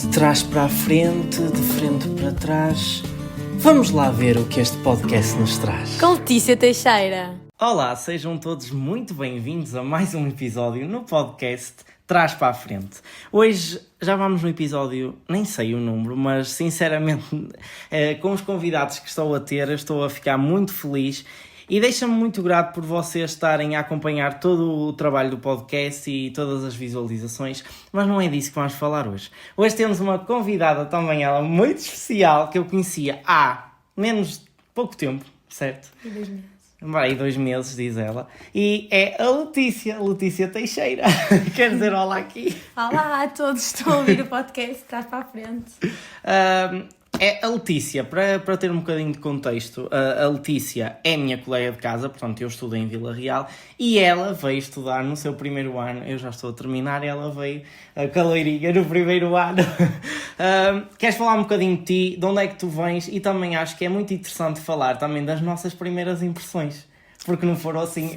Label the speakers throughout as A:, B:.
A: De trás para a frente, de frente para trás. Vamos lá ver o que este podcast nos traz.
B: Com Letícia Teixeira.
A: Olá, sejam todos muito bem-vindos a mais um episódio no podcast Trás para a Frente. Hoje já vamos no episódio, nem sei o número, mas sinceramente com os convidados que estou a ter, eu estou a ficar muito feliz. E deixa-me muito grato por vocês estarem a acompanhar todo o trabalho do podcast e todas as visualizações, mas não é disso que vamos falar hoje. Hoje temos uma convidada também, ela muito especial, que eu conhecia há pouco tempo, certo?
B: E 2 meses.
A: Aí 2 meses, diz ela. E é a Letícia Teixeira. Quer dizer olá aqui?
B: Olá a todos, estão a ouvir o podcast Trás para a Frente.
A: É a Letícia, para ter um bocadinho de contexto, a Letícia é minha colega de casa, portanto eu estudo em Vila Real, e ela veio estudar no seu primeiro ano, eu já estou a terminar, e ela veio a caloirinha no primeiro ano. Queres falar um bocadinho de ti, de onde é que tu vens, e também acho que é muito interessante falar também das nossas primeiras impressões. Porque não foram assim,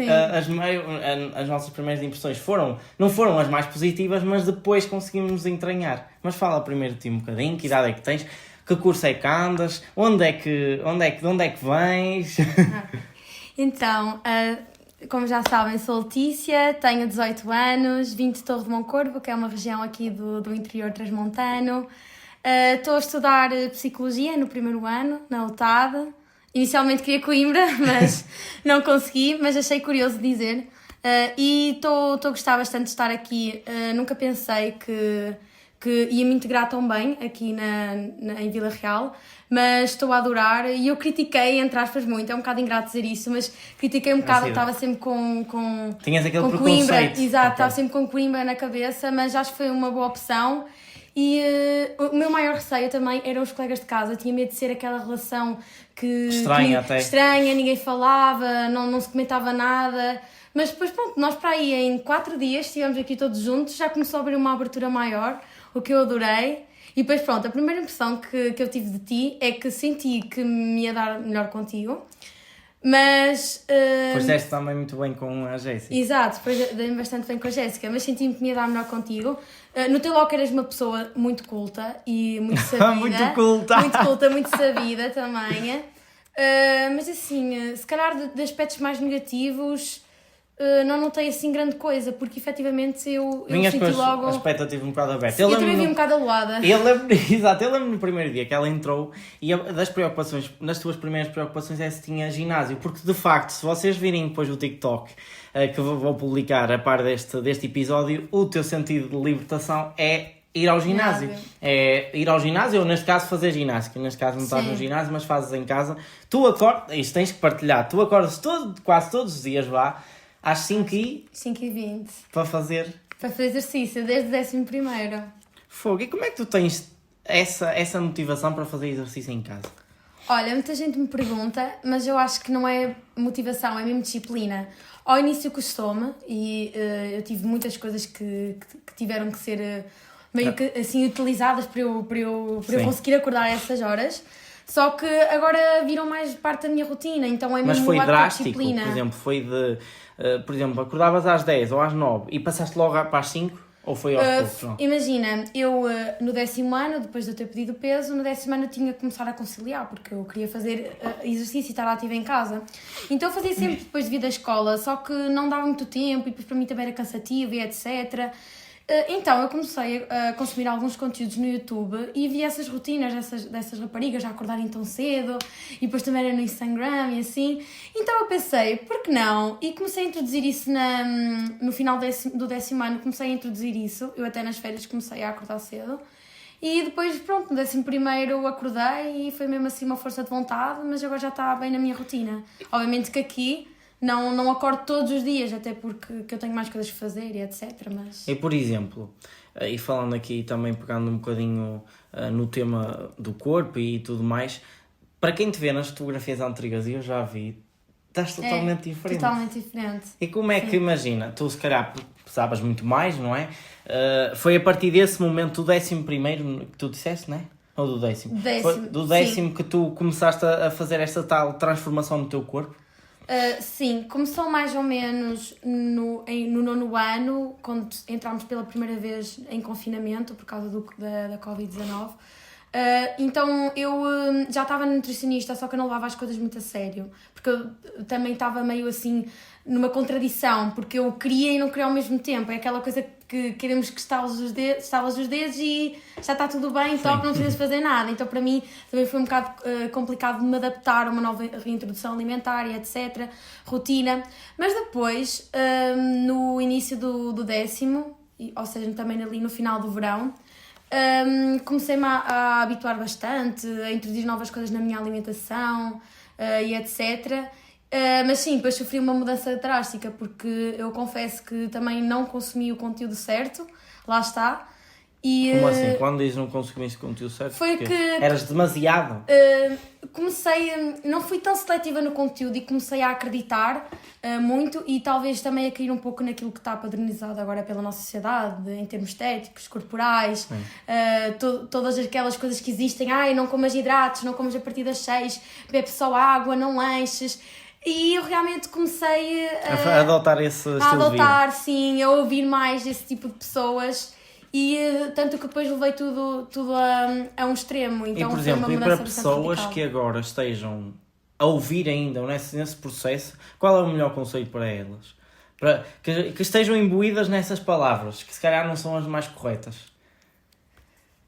A: as nossas primeiras impressões não foram as mais positivas, mas depois conseguimos nos entranhar. Mas fala primeiro de ti um bocadinho, que idade é que tens, que curso é que andas, de onde é que vens?
B: Então, como já sabem, sou Letícia, tenho 18 anos, vim de Torre de Moncorvo, que é uma região aqui do interior transmontano. Estou a estudar Psicologia no primeiro ano, na UTAD. Inicialmente queria Coimbra, mas não consegui, mas achei curioso dizer. E estou a gostar bastante de estar aqui. Nunca pensei que ia me integrar tão bem aqui em Vila Real, mas estou a adorar. E eu critiquei, entre aspas, muito, é um bocado ingrato dizer isso, mas critiquei um bocado, estava sempre com
A: Tinhas aquele
B: com Coimbra,
A: preconceito.
B: exato, estava sempre com Coimbra na cabeça, mas acho que foi uma boa opção. E o meu maior receio também eram os colegas de casa. Eu tinha medo de ser aquela relação estranha, ninguém falava, não se comentava nada. Mas depois, pronto, nós para aí em 4 dias estivemos aqui todos juntos, já começou a abrir uma abertura maior, o que eu adorei. E depois, pronto, a primeira impressão que eu tive de ti é que senti que me ia dar melhor contigo. Mas...
A: Pois deste também muito bem com a Jéssica.
B: Exato, depois dei-me bastante bem com a Jéssica, mas senti-me que me ia dar melhor contigo. Notei logo que eras uma pessoa muito culta e muito sabida.
A: Muito culta!
B: Muito culta, muito sabida também. Mas assim, se calhar de aspectos mais negativos, não notei assim grande coisa, porque efetivamente eu senti logo...
A: a expectativa um bocado aberta.
B: Eu também vi um bocado aluada.
A: Exato, eu lembro no primeiro dia que ela entrou e das tuas primeiras preocupações é se tinha ginásio, porque de facto, se vocês virem depois o TikTok que eu vou publicar a par deste episódio, o teu sentido de libertação é ir ao ginásio. É ir ao ginásio, ou neste caso fazer ginástica. Neste caso não estás no ginásio, mas fazes em casa. Tu acordas, isto tens que partilhar, tu acordas quase todos os dias às 5h20 para fazer
B: exercício, desde o 11º.
A: Fogo, e como é que tu tens essa motivação para fazer exercício em casa?
B: Olha, muita gente me pergunta, mas eu acho que não é motivação, é mesmo disciplina. Ao início custou-me e eu tive muitas coisas que tiveram que ser meio que assim utilizadas para eu conseguir acordar a essas horas. Só que agora viram mais parte da minha rotina, então é mesmo
A: mas foi
B: um
A: drástico,
B: disciplina.
A: Por exemplo, foi de... por exemplo, acordavas às 10 ou às 9 e passaste logo para as 5? Ou foi aos poucos? Não?
B: Imagina, eu no 10º ano, depois de eu ter pedido peso, no 10º ano eu tinha que começar a conciliar, porque eu queria fazer exercício e estar ativa em casa. Então eu fazia sempre depois de vir da escola, só que não dava muito tempo e depois para mim também era cansativo e etc. Então eu comecei a consumir alguns conteúdos no YouTube e vi essas rotinas dessas raparigas a acordarem tão cedo e depois também era no Instagram e assim. Então eu pensei, por que não? E comecei a introduzir isso no final do 10º ano, comecei a introduzir isso. Eu até nas férias comecei a acordar cedo. E depois, pronto, no 11º acordei e foi mesmo assim uma força de vontade, mas agora já está bem na minha rotina. Obviamente que aqui... Não acordo todos os dias, até porque eu tenho mais coisas a fazer e etc. Mas...
A: E por exemplo, e falando aqui também pegando um bocadinho no tema do corpo e tudo mais, para quem te vê nas fotografias antigas, e eu já vi, estás totalmente diferente.
B: Totalmente diferente.
A: E como é que, imagina, tu se calhar pesavas muito mais, não é? Foi a partir desse momento do 11º que tu disseste, não é? Ou do 10º? Foi do 10º que tu começaste a fazer esta tal transformação no teu corpo?
B: Sim, começou mais ou menos no nono ano, quando entramos pela primeira vez em confinamento por causa da Covid-19. Então eu já estava nutricionista, só que eu não levava as coisas muito a sério, porque eu também estava meio assim numa contradição, porque eu queria e não queria ao mesmo tempo. É aquela coisa que queremos que estalas os dedos e já está tudo bem, então não precisas fazer nada. Então para mim também foi um bocado complicado de me adaptar a uma nova reintrodução alimentar e etc, rotina. Mas depois, no início do 10º, ou seja, também ali no final do verão, comecei-me a habituar bastante, a introduzir novas coisas na minha alimentação e etc. Mas sim, depois sofri uma mudança drástica, porque eu confesso que também não consumi o conteúdo certo, lá está. E,
A: Como assim? Quando dizes não consumiste o conteúdo certo?
B: foi
A: porque
B: que
A: eras demasiado?
B: não fui tão seletiva no conteúdo e comecei a acreditar muito, e talvez também a cair um pouco naquilo que está padronizado agora pela nossa sociedade, em termos estéticos, corporais, todas aquelas coisas que existem. Não comas hidratos, não comas a partir das 6, bebe só água, não lanches. E eu realmente comecei
A: A adotar esse estilo de vida.
B: sim, a ouvir mais esse tipo de pessoas. E tanto que depois levei tudo a um extremo. Então,
A: E por exemplo, e para pessoas que agora estejam a ouvir ainda nesse processo, qual é o melhor conselho para elas? Para que estejam imbuídas nessas palavras, que se calhar não são as mais corretas.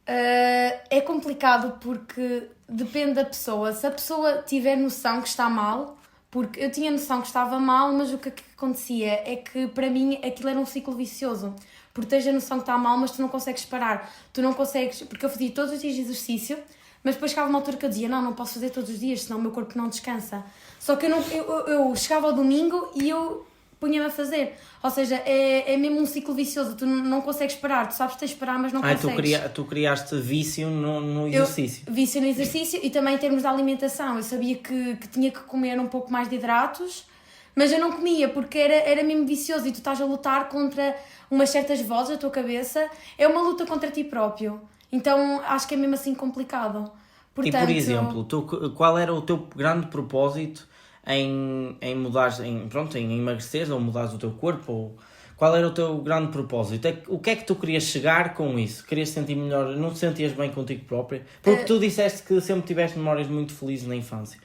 B: É complicado porque depende da pessoa. Se a pessoa tiver noção que está mal, porque eu tinha noção que estava mal, mas o que acontecia é que para mim aquilo era um ciclo vicioso. Porque tens a noção que está mal, mas tu não consegues parar. Tu não consegues, porque eu fazia todos os dias de exercício, mas depois chegava uma altura que eu dizia, não posso fazer todos os dias, senão o meu corpo não descansa. Só que eu chegava ao domingo e eu punha-me a fazer. Ou seja, é mesmo um ciclo vicioso, tu não consegues parar, tu sabes que tens de parar, mas não consegues.
A: Tu criaste vício no exercício.
B: Vício no exercício e também em termos de alimentação. Eu sabia que tinha que comer um pouco mais de hidratos, mas eu não comia porque era mesmo vicioso, e tu estás a lutar contra umas certas vozes da tua cabeça. É uma luta contra ti próprio. Então acho que é mesmo assim complicado. Portanto,
A: e por exemplo, qual era o teu grande propósito em emagrecer ou mudares o teu corpo? Ou qual era o teu grande propósito? O que é que tu querias chegar com isso? Querias sentir melhor? Não te sentias bem contigo própria? Porque tu disseste que sempre tiveste memórias muito felizes na infância.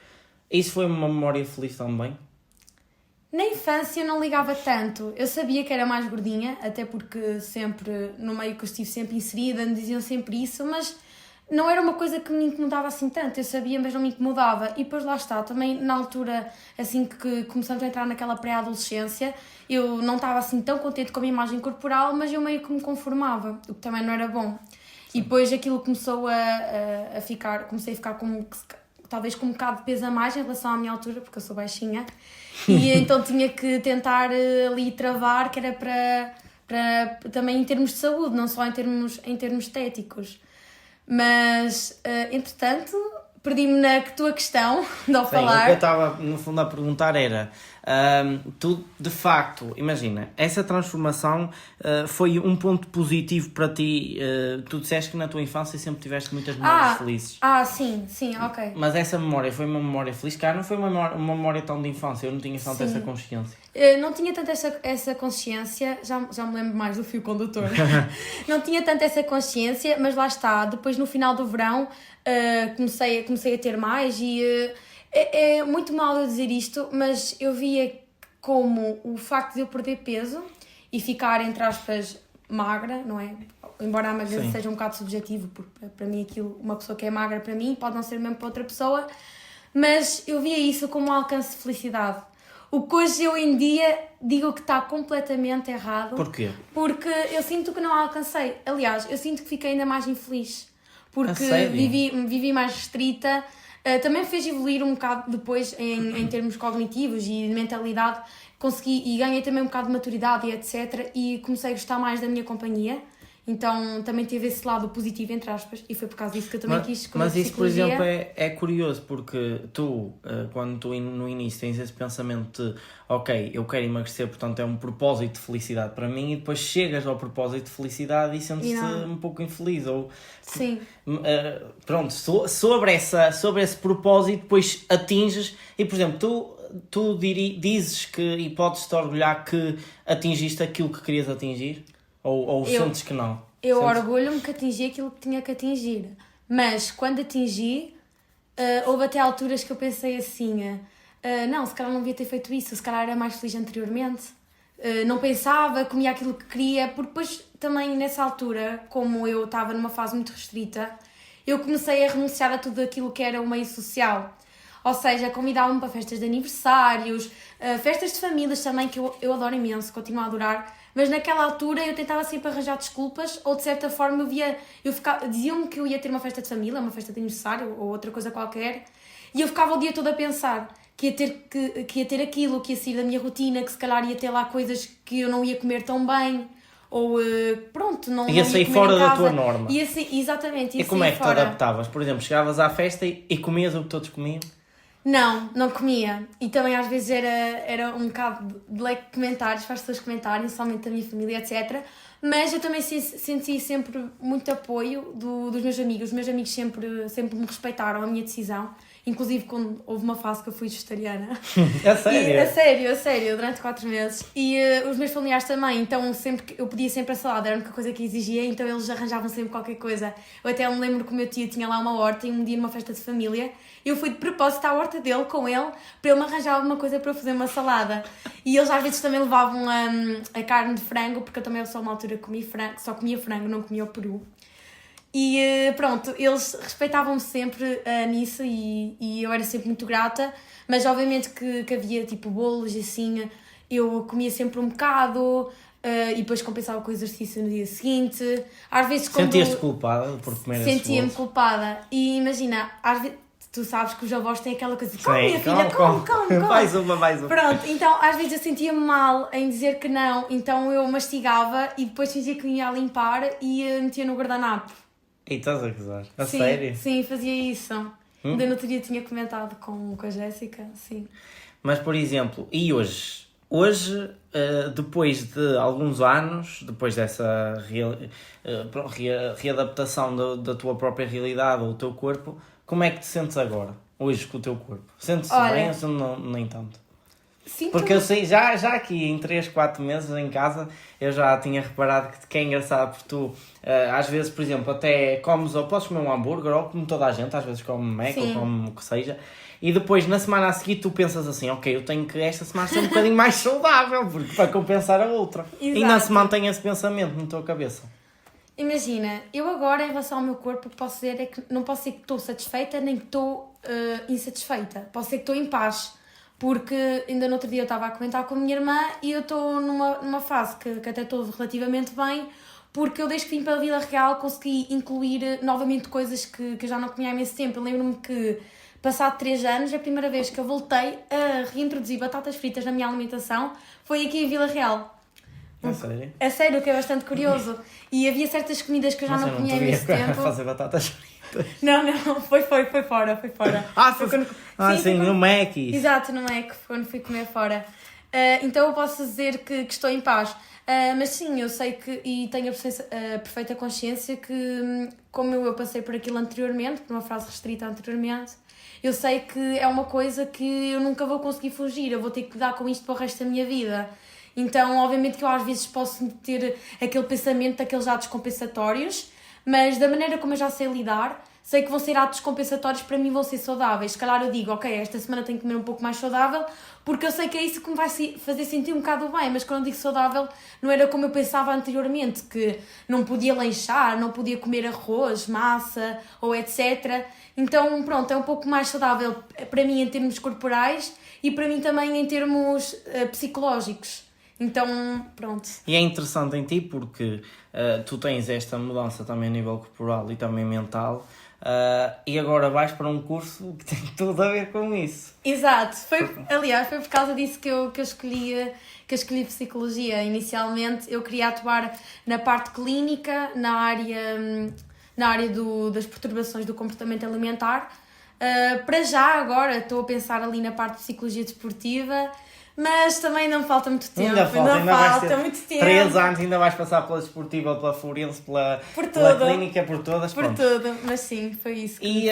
A: Isso foi uma memória feliz também?
B: Na infância eu não ligava tanto. Eu sabia que era mais gordinha, até porque sempre, no meio que eu estive sempre inserida, me diziam sempre isso, mas não era uma coisa que me incomodava assim tanto. Eu sabia, mas não me incomodava. E depois lá está, também na altura, assim que começamos a entrar naquela pré-adolescência, eu não estava assim tão contente com a minha imagem corporal, mas eu meio que me conformava, o que também não era bom. Sim. E depois aquilo começou a ficar, comecei a ficar talvez com um bocado de peso a mais em relação à minha altura, porque eu sou baixinha, e então tinha que tentar ali travar, que era para também em termos de saúde, não só em termos estéticos. Mas, entretanto, perdi-me na tua questão de ao falar.
A: O que eu estava, no fundo, a perguntar era, tu, de facto, imagina, essa transformação foi um ponto positivo para ti. Tu disseste que na tua infância sempre tiveste muitas memórias felizes.
B: Sim, ok.
A: Mas essa memória foi uma memória feliz? Cara, não foi uma memória tão de infância, eu não tinha tanto essa consciência.
B: Não tinha tanto essa consciência, já me lembro mais do fio condutor. Não tinha tanto essa consciência, mas lá está, depois no final do verão comecei a ter mais e é muito mal eu dizer isto, mas eu via como o facto de eu perder peso e ficar, entre aspas, magra, não é? Embora a magreza seja um bocado subjetivo, porque para mim aquilo, uma pessoa que é magra para mim pode não ser mesmo para outra pessoa, mas eu via isso como um alcance de felicidade. O que hoje eu em dia digo que está completamente errado.
A: Porquê?
B: Porque eu sinto que não alcancei. Aliás, eu sinto que fiquei ainda mais infeliz. Porque vivi mais restrita. Também fez evoluir um bocado depois em termos cognitivos e de mentalidade. Consegui e ganhei também um bocado de maturidade e etc. E comecei a gostar mais da minha companhia. Então também teve esse lado positivo, entre aspas, e foi por causa disso que eu também quis escolher.
A: Mas isso, por exemplo, é curioso, porque tu, quando tu no início tens esse pensamento de ok, eu quero emagrecer, portanto é um propósito de felicidade para mim, e depois chegas ao propósito de felicidade e sentes-te um pouco infeliz.
B: Sim.
A: Pronto, sobre esse propósito depois atinges, e por exemplo, tu dizes que, e podes-te orgulhar que atingiste aquilo que querias atingir? Ou sentes que não?
B: Eu orgulho-me que atingi aquilo que tinha que atingir. Mas quando atingi, houve até alturas que eu pensei assim, não, se calhar não devia ter feito isso, se calhar era mais feliz anteriormente. Não pensava, comia aquilo que queria, porque depois também nessa altura, como eu estava numa fase muito restrita, eu comecei a renunciar a tudo aquilo que era o meio social. Ou seja, convidavam-me para festas de aniversários, festas de famílias também, que eu adoro imenso, continuo a adorar. Mas naquela altura eu tentava sempre arranjar desculpas, ou de certa forma diziam-me que eu ia ter uma festa de família, uma festa de aniversário, ou outra coisa qualquer, e eu ficava o dia todo a pensar que ia ter aquilo, que ia sair da minha rotina, que se calhar ia ter lá coisas que eu não ia comer tão bem, ou pronto, não
A: ia sair
B: comer
A: fora
B: em
A: da
B: casa.
A: tua norma.
B: Exatamente, ia
A: E como é
B: sair
A: que te
B: fora.
A: adaptavas? Por exemplo, chegavas à festa e comias o que todos comiam?
B: Não comia. E também às vezes era um bocado de leque de comentários, para as pessoas comentarem, somente da minha família, etc. Mas eu também senti sempre muito apoio dos meus amigos. Os meus amigos sempre me respeitaram a minha decisão. Inclusive quando houve uma fase que eu fui vegetariana.
A: É sério?
B: A sério, durante 4 meses. E os meus familiares também, então eu pedia sempre a salada, era a única coisa que exigia, então eles arranjavam sempre qualquer coisa. Eu até me lembro que o meu tio tinha lá uma horta e um dia numa festa de família, eu fui de propósito à horta dele com ele, para ele me arranjar alguma coisa para eu fazer uma salada. E eles às vezes também levavam a carne de frango, porque eu também só uma altura comi frango, só comia frango, não comia o peru. E pronto, eles respeitavam-me sempre nisso e eu era sempre muito grata, mas obviamente que havia tipo bolos e assim, eu comia sempre um bocado e depois compensava com o exercício no dia seguinte. Às vezes
A: Sentias-te culpada por comer esses bolos?
B: Sentia-me culpada e imagina, às vezes tu sabes que os avós têm aquela coisa de come, minha
A: Sim,
B: filha, come.
A: Mais uma.
B: Pronto, então às vezes eu sentia-me mal em dizer que não, então eu mastigava e depois fingia que ia a limpar e metia no guardanapo.
A: E estás a gozar? A
B: Sim,
A: sério?
B: sim, fazia isso. Ainda no outro dia tinha comentado com a Jéssica, sim.
A: Mas, por exemplo, e hoje? Hoje, depois de alguns anos, depois dessa readaptação da tua própria realidade ou do teu corpo, como é que te sentes agora? Hoje com o teu corpo? Sentes-te bem ou não, nem tanto? Porque eu sei, já aqui em 3, 4 meses em casa, eu já tinha reparado que é engraçado porque tu, às vezes, por exemplo, até comes ou podes comer um hambúrguer ou como toda a gente, às vezes come Mac ou come o que seja, e depois na semana a seguir tu pensas assim, ok, eu tenho que esta semana ser um bocadinho mais saudável, porque para compensar a outra.
B: Exato.
A: E ainda se mantém esse pensamento na tua cabeça.
B: Imagina, eu agora em relação ao meu corpo o que posso dizer é que não posso ser que estou satisfeita nem que estou insatisfeita, posso ser que estou em paz. Porque ainda no outro dia eu estava a comentar com a minha irmã e eu estou numa fase que até estou relativamente bem, porque eu desde que vim para a vida real consegui incluir novamente coisas que eu já não comia há imenso tempo. Eu lembro-me que, passado 3 anos, a primeira vez que eu voltei a reintroduzir batatas fritas na minha alimentação foi aqui em Vila Real.
A: É sério?
B: É sério, que é bastante curioso. E havia certas comidas que eu já não comia há imenso tempo.
A: Fazer batatas fritas.
B: Não, foi fora.
A: Sim, no Mac.
B: Exato, no Mac, quando fui comer fora. Então eu posso dizer que estou em paz. Mas sim, eu sei que, e tenho a perfeita consciência que, como eu passei por aquilo anteriormente, por uma frase restrita anteriormente, eu sei que é uma coisa que eu nunca vou conseguir fugir, eu vou ter que lidar com isto para o resto da minha vida. Então, obviamente que eu às vezes posso ter aquele pensamento daqueles atos compensatórios, mas da maneira como eu já sei lidar, sei que vão ser atos compensatórios, para mim vão ser saudáveis. Se calhar eu digo, ok, esta semana tenho que comer um pouco mais saudável, porque eu sei que é isso que me vai fazer sentir um bocado bem, mas quando eu digo saudável, não era como eu pensava anteriormente, que não podia lanchar, não podia comer arroz, massa ou etc. Então, pronto, é um pouco mais saudável para mim em termos corporais e para mim também em termos psicológicos. Então, pronto.
A: E é interessante em ti porque tu tens esta mudança também a nível corporal e também mental e agora vais para um curso que tem tudo a ver com isso.
B: Exato. Aliás, foi por causa disso que eu escolhi psicologia. Inicialmente eu queria atuar na parte clínica, na área das perturbações do comportamento alimentar. Para já agora estou a pensar ali na parte de psicologia desportiva. Mas também não falta muito tempo.
A: Ainda falta muito tempo. 3 anos ainda vais passar pela desportiva, pela forense, pela clínica, por todas.
B: Por tudo, mas sim, foi isso que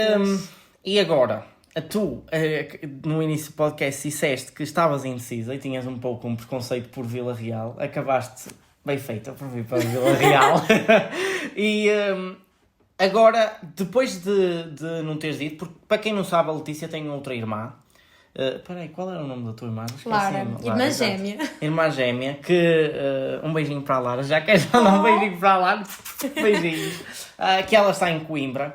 A: E agora, tu, no início do podcast, disseste que estavas indecisa e tinhas um pouco um preconceito por Vila Real. Acabaste bem feita por vir para Vila Real. E agora, depois de não teres dito, porque para quem não sabe, a Letícia tem outra irmã. Peraí, qual era o nome da tua irmã?
B: Lara, irmã gêmea.
A: Irmã gêmea, que um beijinho para a Lara, já queres mandar um beijinho para a Lara? Beijinhos. Que ela está em Coimbra.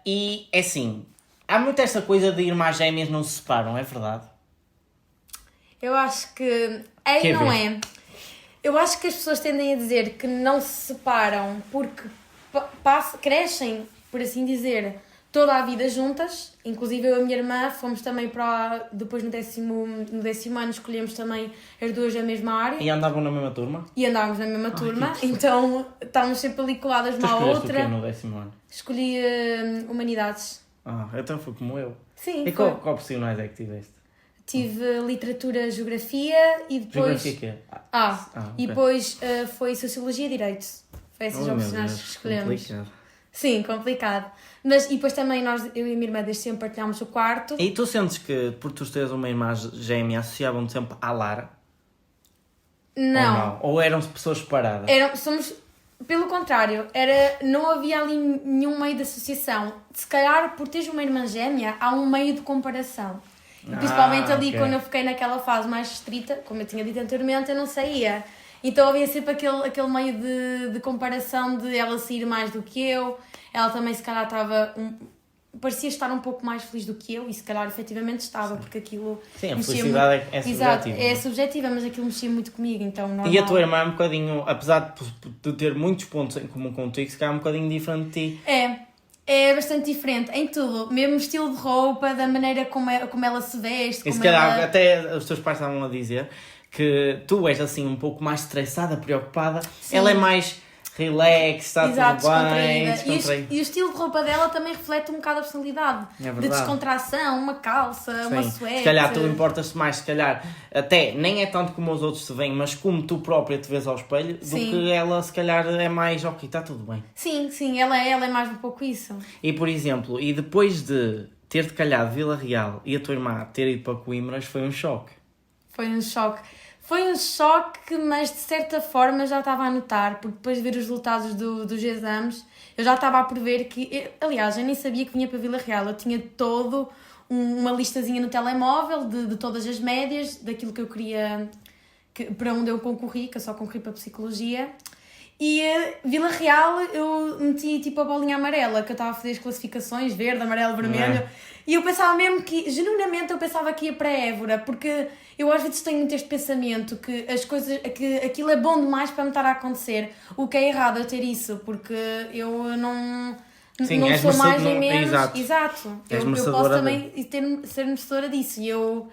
A: E é assim, há muito essa coisa de irmãs gêmeas não se separam, é verdade?
B: Eu acho que é e não é. Eu acho que as pessoas tendem a dizer que não se separam porque crescem, por assim dizer, toda a vida juntas. Inclusive eu e a minha irmã fomos também depois no décimo ano escolhemos também as duas da mesma área.
A: E andavam na mesma turma?
B: E andávamos na mesma turma, então estávamos sempre ali coladas uma à outra.
A: Tu escolheste o quê no décimo ano?
B: Escolhi Humanidades.
A: Então foi como eu.
B: Sim,
A: e qual opcionais é que tiveste?
B: Tive Literatura, Geografia e depois...
A: Geografia quê?
B: Okay. E depois foi Sociologia e Direito. Foi essas opções que escolhemos.
A: Complicado.
B: Sim, complicado. E depois também eu e a minha irmã desde sempre partilhámos o quarto.
A: E tu sentes que, por tu teres uma irmã gêmea, associavam-te sempre à Lara?
B: Não.
A: Ou eram pessoas separadas?
B: Pelo contrário, não havia ali nenhum meio de associação. Se calhar, por teres uma irmã gêmea, há um meio de comparação. E principalmente ali, quando eu fiquei naquela fase mais restrita, como eu tinha dito anteriormente, eu não saía. Então havia sempre aquele meio de comparação de ela sair mais do que eu. Ela também, se calhar, parecia estar um pouco mais feliz do que eu, e se calhar efetivamente estava, porque aquilo...
A: Sim, a felicidade é subjetiva.
B: Exato, é subjetiva, mas aquilo mexia muito comigo, então normal.
A: E a tua irmã é um bocadinho, apesar de ter muitos pontos em comum contigo, se calhar é um bocadinho diferente de ti.
B: É bastante diferente em tudo, mesmo estilo de roupa, da maneira como ela se veste.
A: E se calhar até os teus pais estavam a dizer que tu és assim um pouco mais estressada, preocupada. Sim. Ela é mais relax, está tudo bem, descontraída.
B: E o estilo de roupa dela também reflete um bocado a personalidade.
A: É
B: de descontração, uma calça, uma suéte.
A: Se calhar tu importas-te mais, se calhar até nem é tanto como os outros te veem, mas como tu própria te vês ao espelho, do que ela se calhar é mais, ok, está tudo bem.
B: Sim, ela é mais um pouco isso.
A: E por exemplo, e depois de ter-te calhado Vila Real e a tua irmã ter ido para Coimbras, foi um choque.
B: Foi um choque, mas de certa forma já estava a notar, porque depois de ver os resultados dos exames, eu já estava a prever que... Aliás, eu nem sabia que vinha para Vila Real. Eu tinha uma listazinha no telemóvel de todas as médias, daquilo que eu queria... para onde eu concorri, que eu só concorri para Psicologia. E Vila Real eu meti tipo a bolinha amarela, que eu estava a fazer as classificações, verde, amarelo, vermelho. E eu pensava mesmo que, genuinamente, eu pensava que ia para Évora, porque eu às vezes tenho muito este pensamento que que aquilo é bom demais para me estar a acontecer. O que é errado eu ter isso, porque eu não sou mais nem menos. Exato. Eu posso também ser merecedora disso. E eu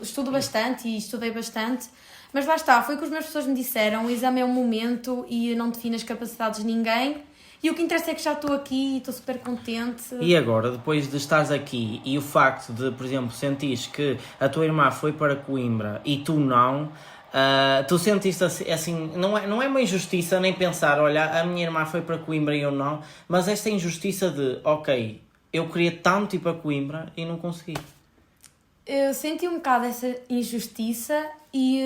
B: estudo bastante e estudei bastante. Mas lá está, foi o que os meus professores me disseram, o exame é um momento e não define as capacidades de ninguém. E o que interessa é que já estou aqui e estou super contente. E
A: agora, depois de estares aqui e o facto de, por exemplo, sentires que a tua irmã foi para Coimbra e tu não, tu sentiste assim, não é uma injustiça nem pensar, olha, a minha irmã foi para Coimbra e eu não, mas esta injustiça de, ok, eu queria tanto ir para Coimbra e não consegui.
B: Eu senti um bocado essa injustiça e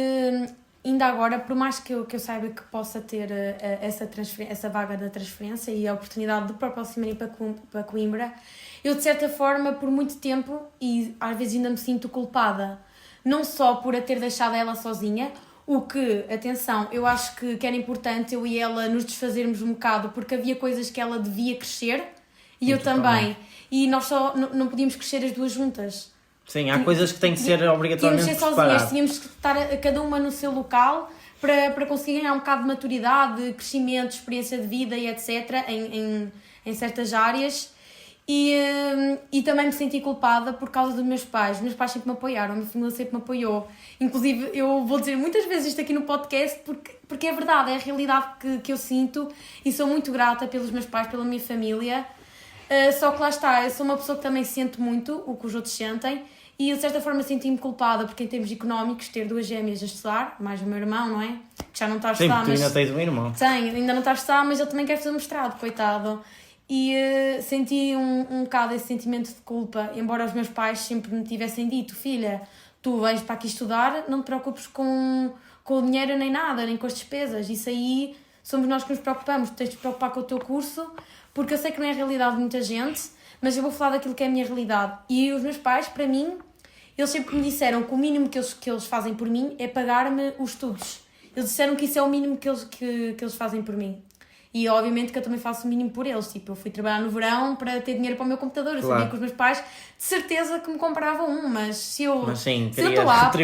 B: ainda agora, por mais que eu saiba que possa ter essa vaga da transferência e a oportunidade de próximo ir para Coimbra, eu de certa forma, por muito tempo, e às vezes ainda me sinto culpada, não só por a ter deixado ela sozinha, o que, atenção, eu acho que era importante eu e ela nos desfazermos um bocado, porque havia coisas que ela devia crescer e eu também. E nós só não podíamos crescer as duas juntas.
A: Sim, há coisas que têm que ser obrigatoriamente separadas.
B: Tínhamos que estar cada uma no seu local para conseguir ganhar um bocado de maturidade, crescimento, experiência de vida e etc. em certas áreas. E também me senti culpada por causa dos meus pais. Os meus pais sempre me apoiaram, a minha família sempre me apoiou. Inclusive, eu vou dizer muitas vezes isto aqui no podcast porque é verdade, é a realidade que eu sinto e sou muito grata pelos meus pais, pela minha família. Só que lá está, eu sou uma pessoa que também sente muito o que os outros sentem e de certa forma senti-me culpada porque em termos económicos ter duas gêmeas a estudar, mais o meu irmão, não é? Que já não está a estudar.
A: Sim, tu ainda tens um irmão.
B: Ainda não está a estudar, mas ele também quer fazer um mestrado, coitado. e senti um bocado esse sentimento de culpa, embora os meus pais sempre me tivessem dito: filha, tu vens para aqui estudar, não te preocupes com o dinheiro nem nada, nem com as despesas, isso aí somos nós que nos preocupamos, tu tens de te preocupar com o teu curso, porque eu sei que não é a realidade de muita gente, mas eu vou falar daquilo que é a minha realidade. E os meus pais, para mim, eles sempre me disseram que o mínimo que eles fazem por mim é pagar-me os estudos. Eles disseram que isso é o mínimo que eles fazem por mim. E obviamente que eu também faço o mínimo por eles. Tipo, eu fui trabalhar no verão para ter dinheiro para o meu computador. Eu sabia que os meus pais, de certeza, que me compravam um, mas se eu estou apta,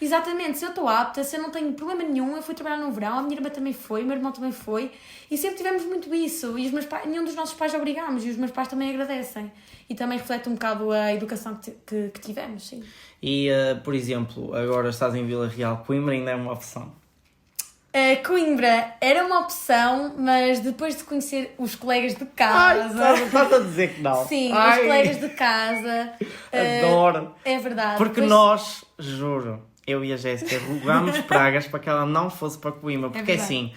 B: exatamente, se eu estou apta, se eu não tenho problema nenhum, eu fui trabalhar no verão, a minha irmã também foi, o meu irmão também foi, e sempre tivemos muito isso. E os meus pais, nenhum dos nossos pais obrigámos, e os meus pais também agradecem. E também reflete um bocado a educação que tivemos, sim.
A: E, por exemplo, agora estás em Vila Real, Coimbra ainda é uma opção?
B: Coimbra era uma opção, mas depois de conhecer os colegas de casa...
A: Estás a dizer que não?
B: Sim, os colegas de casa...
A: Adoro!
B: É verdade.
A: Porque nós, juro, eu e a Jéssica rogámos pragas para que ela não fosse para Coimbra. Porque assim,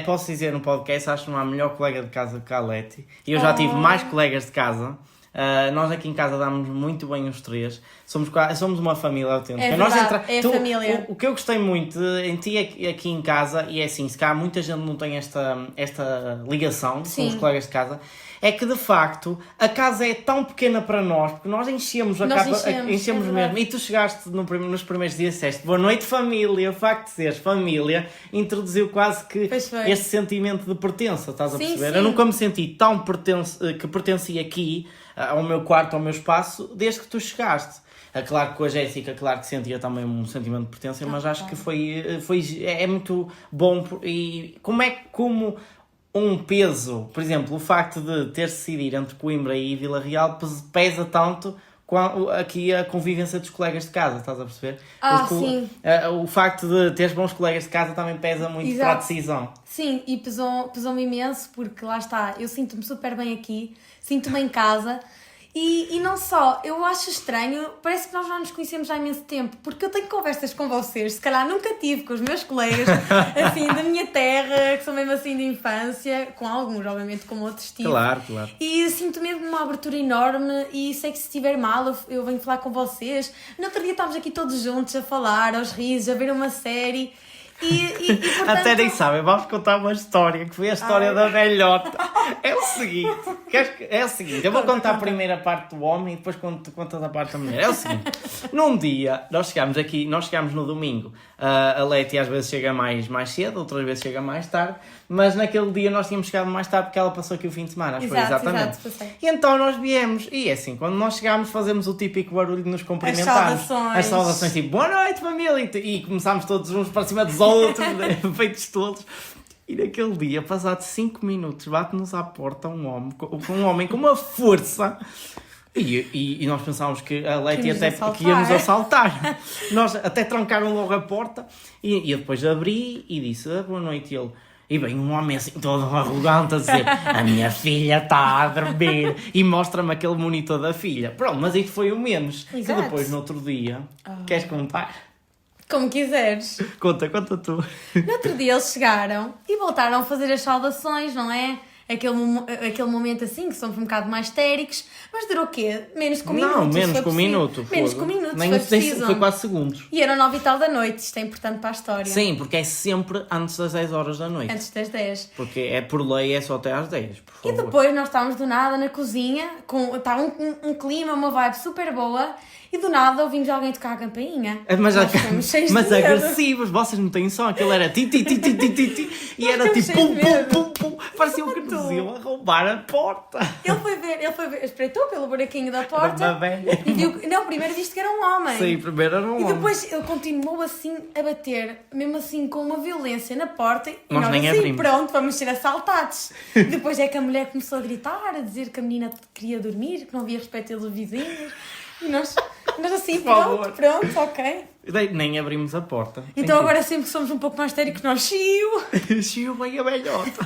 A: posso dizer no podcast, acho que não há melhor colega de casa que a Leti. E eu já tive mais colegas de casa. Nós aqui em casa damos muito bem os três. Somos uma família autêntica.
B: É verdade, família.
A: O que eu gostei muito em ti aqui em casa, e é assim, se cá muita gente não tem esta ligação com os colegas de casa, é que de facto a casa é tão pequena para nós, porque nós enchemos mesmo. E tu chegaste nos primeiros dias e disseste: boa noite, família. O facto de seres família introduziu quase que este sentimento de pertença, estás a perceber? Sim. Eu nunca me senti tão que pertencia aqui ao meu quarto, ao meu espaço, desde que tu chegaste. Claro que com a Jéssica, claro que sentia também um sentimento de pertença, mas acho que é muito bom. E como um peso, por exemplo, o facto de ter-se decidir entre Coimbra e Vila Real pesa tanto aqui a convivência dos colegas de casa, estás a perceber?
B: Sim.
A: O facto de teres bons colegas de casa também pesa muito para a decisão.
B: Sim, e pesou-me imenso, porque lá está, eu sinto-me super bem aqui, sinto-me em casa. E não só, eu acho estranho, parece que nós já nos conhecemos há imenso tempo, porque eu tenho conversas com vocês, se calhar nunca tive com os meus colegas, assim, da minha terra, que são mesmo assim de infância, com alguns, obviamente, com outros tive.
A: Claro.
B: E sinto mesmo uma abertura enorme, e sei que se estiver mal, eu venho falar com vocês. No outro dia estávamos aqui todos juntos a falar, aos risos, a ver uma série. E portanto...
A: Até nem sabem, vamos contar uma história, que foi a história da velhota. É o seguinte, eu vou contar a primeira parte do homem e depois contas a parte da mulher. É o seguinte, num dia, nós chegámos no domingo, a Leti às vezes chega mais cedo, outras vezes chega mais tarde, mas naquele dia nós tínhamos chegado mais tarde porque ela passou aqui o fim de semana, exatamente. E então nós viemos, e é assim, quando nós chegámos fazemos o típico barulho de nos cumprimentarmos. As saudações, tipo, boa noite família, e começámos todos uns para cima dos outros, feitos todos. E naquele dia, passado 5 minutos, bate-nos à porta um homem com uma força. E nós pensávamos que a Leti que ia nos assaltar. Nós até trancaram logo a porta e eu depois abri e disse: boa noite. E vem um homem assim todo arrogante a dizer: a minha filha está a dormir, e mostra-me aquele monitor da filha. Pronto, mas isto foi o menos.
B: Exato.
A: Que depois no outro dia, queres contar?
B: Como quiseres.
A: Conta tu.
B: No outro dia eles chegaram e voltaram a fazer as saudações, não é? Aquele momento assim, que somos um bocado mais histéricos, mas durou o quê? Menos que um minuto.
A: Não, menos que um minuto.
B: Menos que um minuto,
A: foi 4 segundos.
B: E eram 9 e tal da noite, isto é importante para a história.
A: Sim, porque é sempre antes das 10 horas da noite.
B: Antes das 10.
A: Porque é por lei, é só até às 10, por favor.
B: E depois nós estávamos do nada na cozinha, estava um clima, uma vibe super boa, e do nada ouvimos alguém tocar a campainha.
A: Mas agressivos, vocês não têm som, aquilo era ti, e era tipo pum, parecia que nos iam a roubar a porta.
B: Ele foi ver, espreitou pelo buraquinho da porta e viu, primeiro visto que era um homem.
A: Sim, primeiro era um homem.
B: E depois ele continuou assim a bater, mesmo assim com uma violência na porta, e
A: nós nem
B: assim,
A: abrimos.
B: Pronto, vamos ser assaltados. E depois é que a mulher começou a gritar, a dizer que a menina queria dormir, que não havia respeito pelos vizinhos. E nós assim, pronto, ok.
A: Nem abrimos a porta.
B: Então agora sempre que somos um pouco mais histéricos, nós
A: chiu bem a velhota.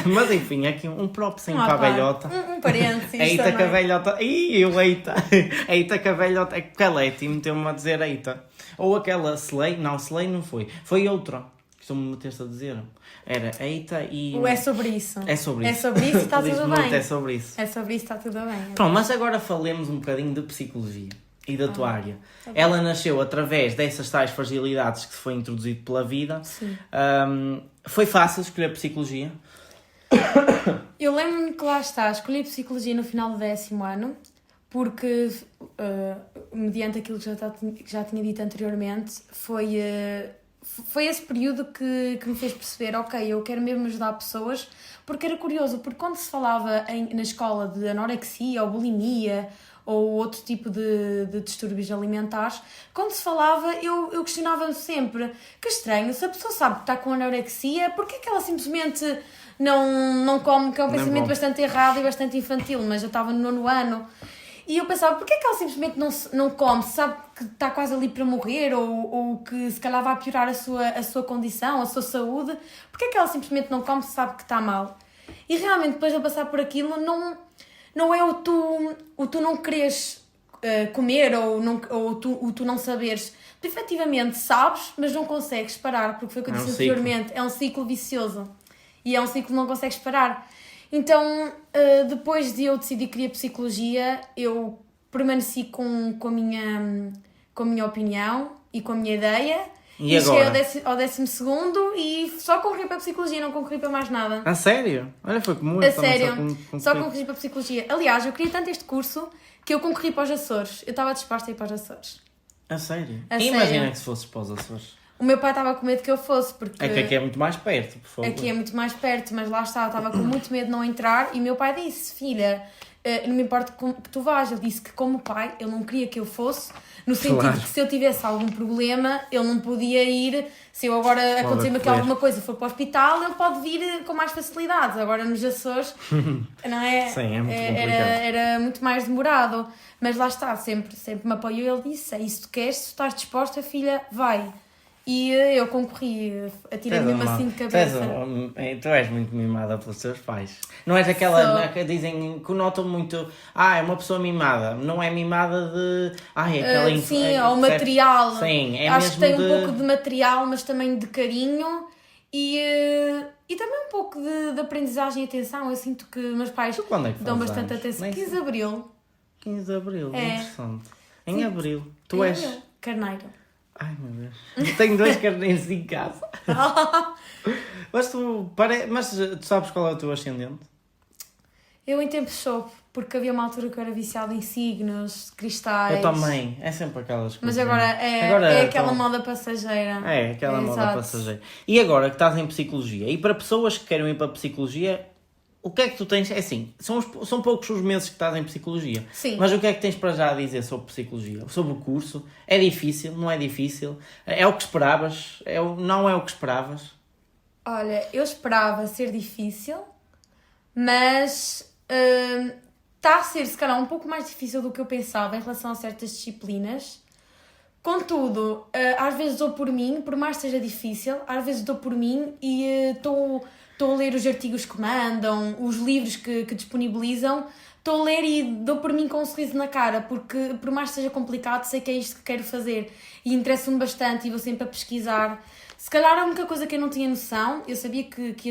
A: Mas enfim, aqui um propósito para a velhota.
B: Um parênteses.
A: Eita que a velhota. Eita que a velhota. É que a Leti meteu-me a dizer eita. Ou aquela Slay. Não, Slay não foi. Foi outra. Costumo meteste a dizer. Era eita e...
B: O é sobre isso.
A: É sobre isso.
B: É sobre isso e está
A: Tu dizes
B: tudo
A: muito,
B: bem.
A: É sobre isso.
B: É sobre isso e está tudo bem.
A: Pronto, mas agora falemos um bocadinho de psicologia e da tua área.
B: Tá bem.
A: Ela nasceu através dessas tais fragilidades que se foi introduzido pela vida.
B: Sim.
A: Foi fácil escolher psicologia?
B: Eu lembro-me que lá está, escolhi Psicologia no final do 10º ano, porque, mediante aquilo que já tinha dito anteriormente, foi esse período que me fez perceber, ok, eu quero mesmo ajudar pessoas, porque era curioso, porque quando se falava na escola de anorexia ou bulimia ou outro tipo de distúrbios alimentares, quando se falava eu questionava-me sempre, que estranho, se a pessoa sabe que está com anorexia, porquê que ela simplesmente não come, que é um pensamento bastante errado e bastante infantil, mas eu estava no 9º ano. E eu pensava, porquê que ela simplesmente não come? Sabe que está quase ali para morrer ou que se calhar vai piorar a sua condição, a sua saúde? Porquê que ela simplesmente não come se sabe que está mal? E realmente depois de eu passar por aquilo, não é o tu não quereres comer ou tu não saberes. Tu efetivamente sabes, mas não consegues parar, porque foi o que eu disse anteriormente, é um ciclo vicioso. E é um ciclo que não consegues parar. Então, depois de eu decidir que queria psicologia, eu permaneci com a minha opinião e com a minha ideia.
A: E
B: agora? Cheguei ao 12º e só concorri para a psicologia, não concorri para mais nada.
A: A sério? Olha, foi comum.
B: A sério, só concorri para a psicologia. Aliás, eu queria tanto este curso que eu concorri para os Açores. Eu estava disposta a ir para os Açores.
A: A sério?
B: A
A: Imagina
B: sério.
A: que se fosses para os Açores.
B: O meu pai estava com medo que eu fosse, porque...
A: É que aqui é muito mais perto, por favor.
B: Aqui é muito mais perto, mas lá está, eu estava com muito medo de não entrar e o meu pai disse, filha, não me importa que tu vás. Ele disse que como pai, ele não queria que eu fosse, no sentido de que se eu tivesse algum problema, ele não podia ir, se eu agora acontecer-me aqui alguma coisa e for para o hospital, ele pode vir com mais facilidade. Agora nos Açores, não é?
A: Sim, é muito complicado.
B: Era muito mais demorado, mas lá está, sempre me apoiou. Ele disse, é isso que tu queres, se tu estás disposta, filha, vai. E eu concorri, atirei-me mesmo assim de cabeça.
A: Tu és muito mimada pelos teus pais. Não és aquela que dizem, que notam muito, é uma pessoa mimada. Não é mimada de... aquela
B: sim, ou material.
A: Sim, é
B: acho
A: mesmo
B: que tem um pouco de material, mas também de carinho. E também um pouco de aprendizagem e atenção. Eu sinto que meus pais dão bastante atenção. 15 de Abril.
A: 15 de Abril, interessante. Em
B: Sim.
A: Abril. Tu és...
B: Abril. Carneiro.
A: Ai, meu Deus. Tenho 2 carneiros em casa. Mas tu sabes qual é o teu ascendente?
B: Eu em tempos soube, porque havia uma altura que eu era viciada em signos, cristais.
A: Eu também. É sempre aquelas coisas.
B: Mas agora é aquela moda passageira.
A: É, aquela moda passageira. E agora que estás em psicologia, e para pessoas que querem ir para a psicologia, o que é que tu tens? É assim, são poucos os meses que estás em psicologia.
B: Sim.
A: Mas o que é que tens para já dizer sobre psicologia? Sobre o curso? É difícil? Não é difícil? É o que esperavas? Não é o que esperavas?
B: Olha, eu esperava ser difícil, mas está a ser, se calhar, um pouco mais difícil do que eu pensava em relação a certas disciplinas. Contudo, às vezes dou por mim, por mais que seja difícil, às vezes dou por mim e estou a ler os artigos que mandam, os livros que disponibilizam, estou a ler e dou por mim com um sorriso na cara, porque por mais que seja complicado, sei que é isto que quero fazer e interessa-me bastante e vou sempre a pesquisar. Se calhar a única coisa que eu não tinha noção, eu sabia que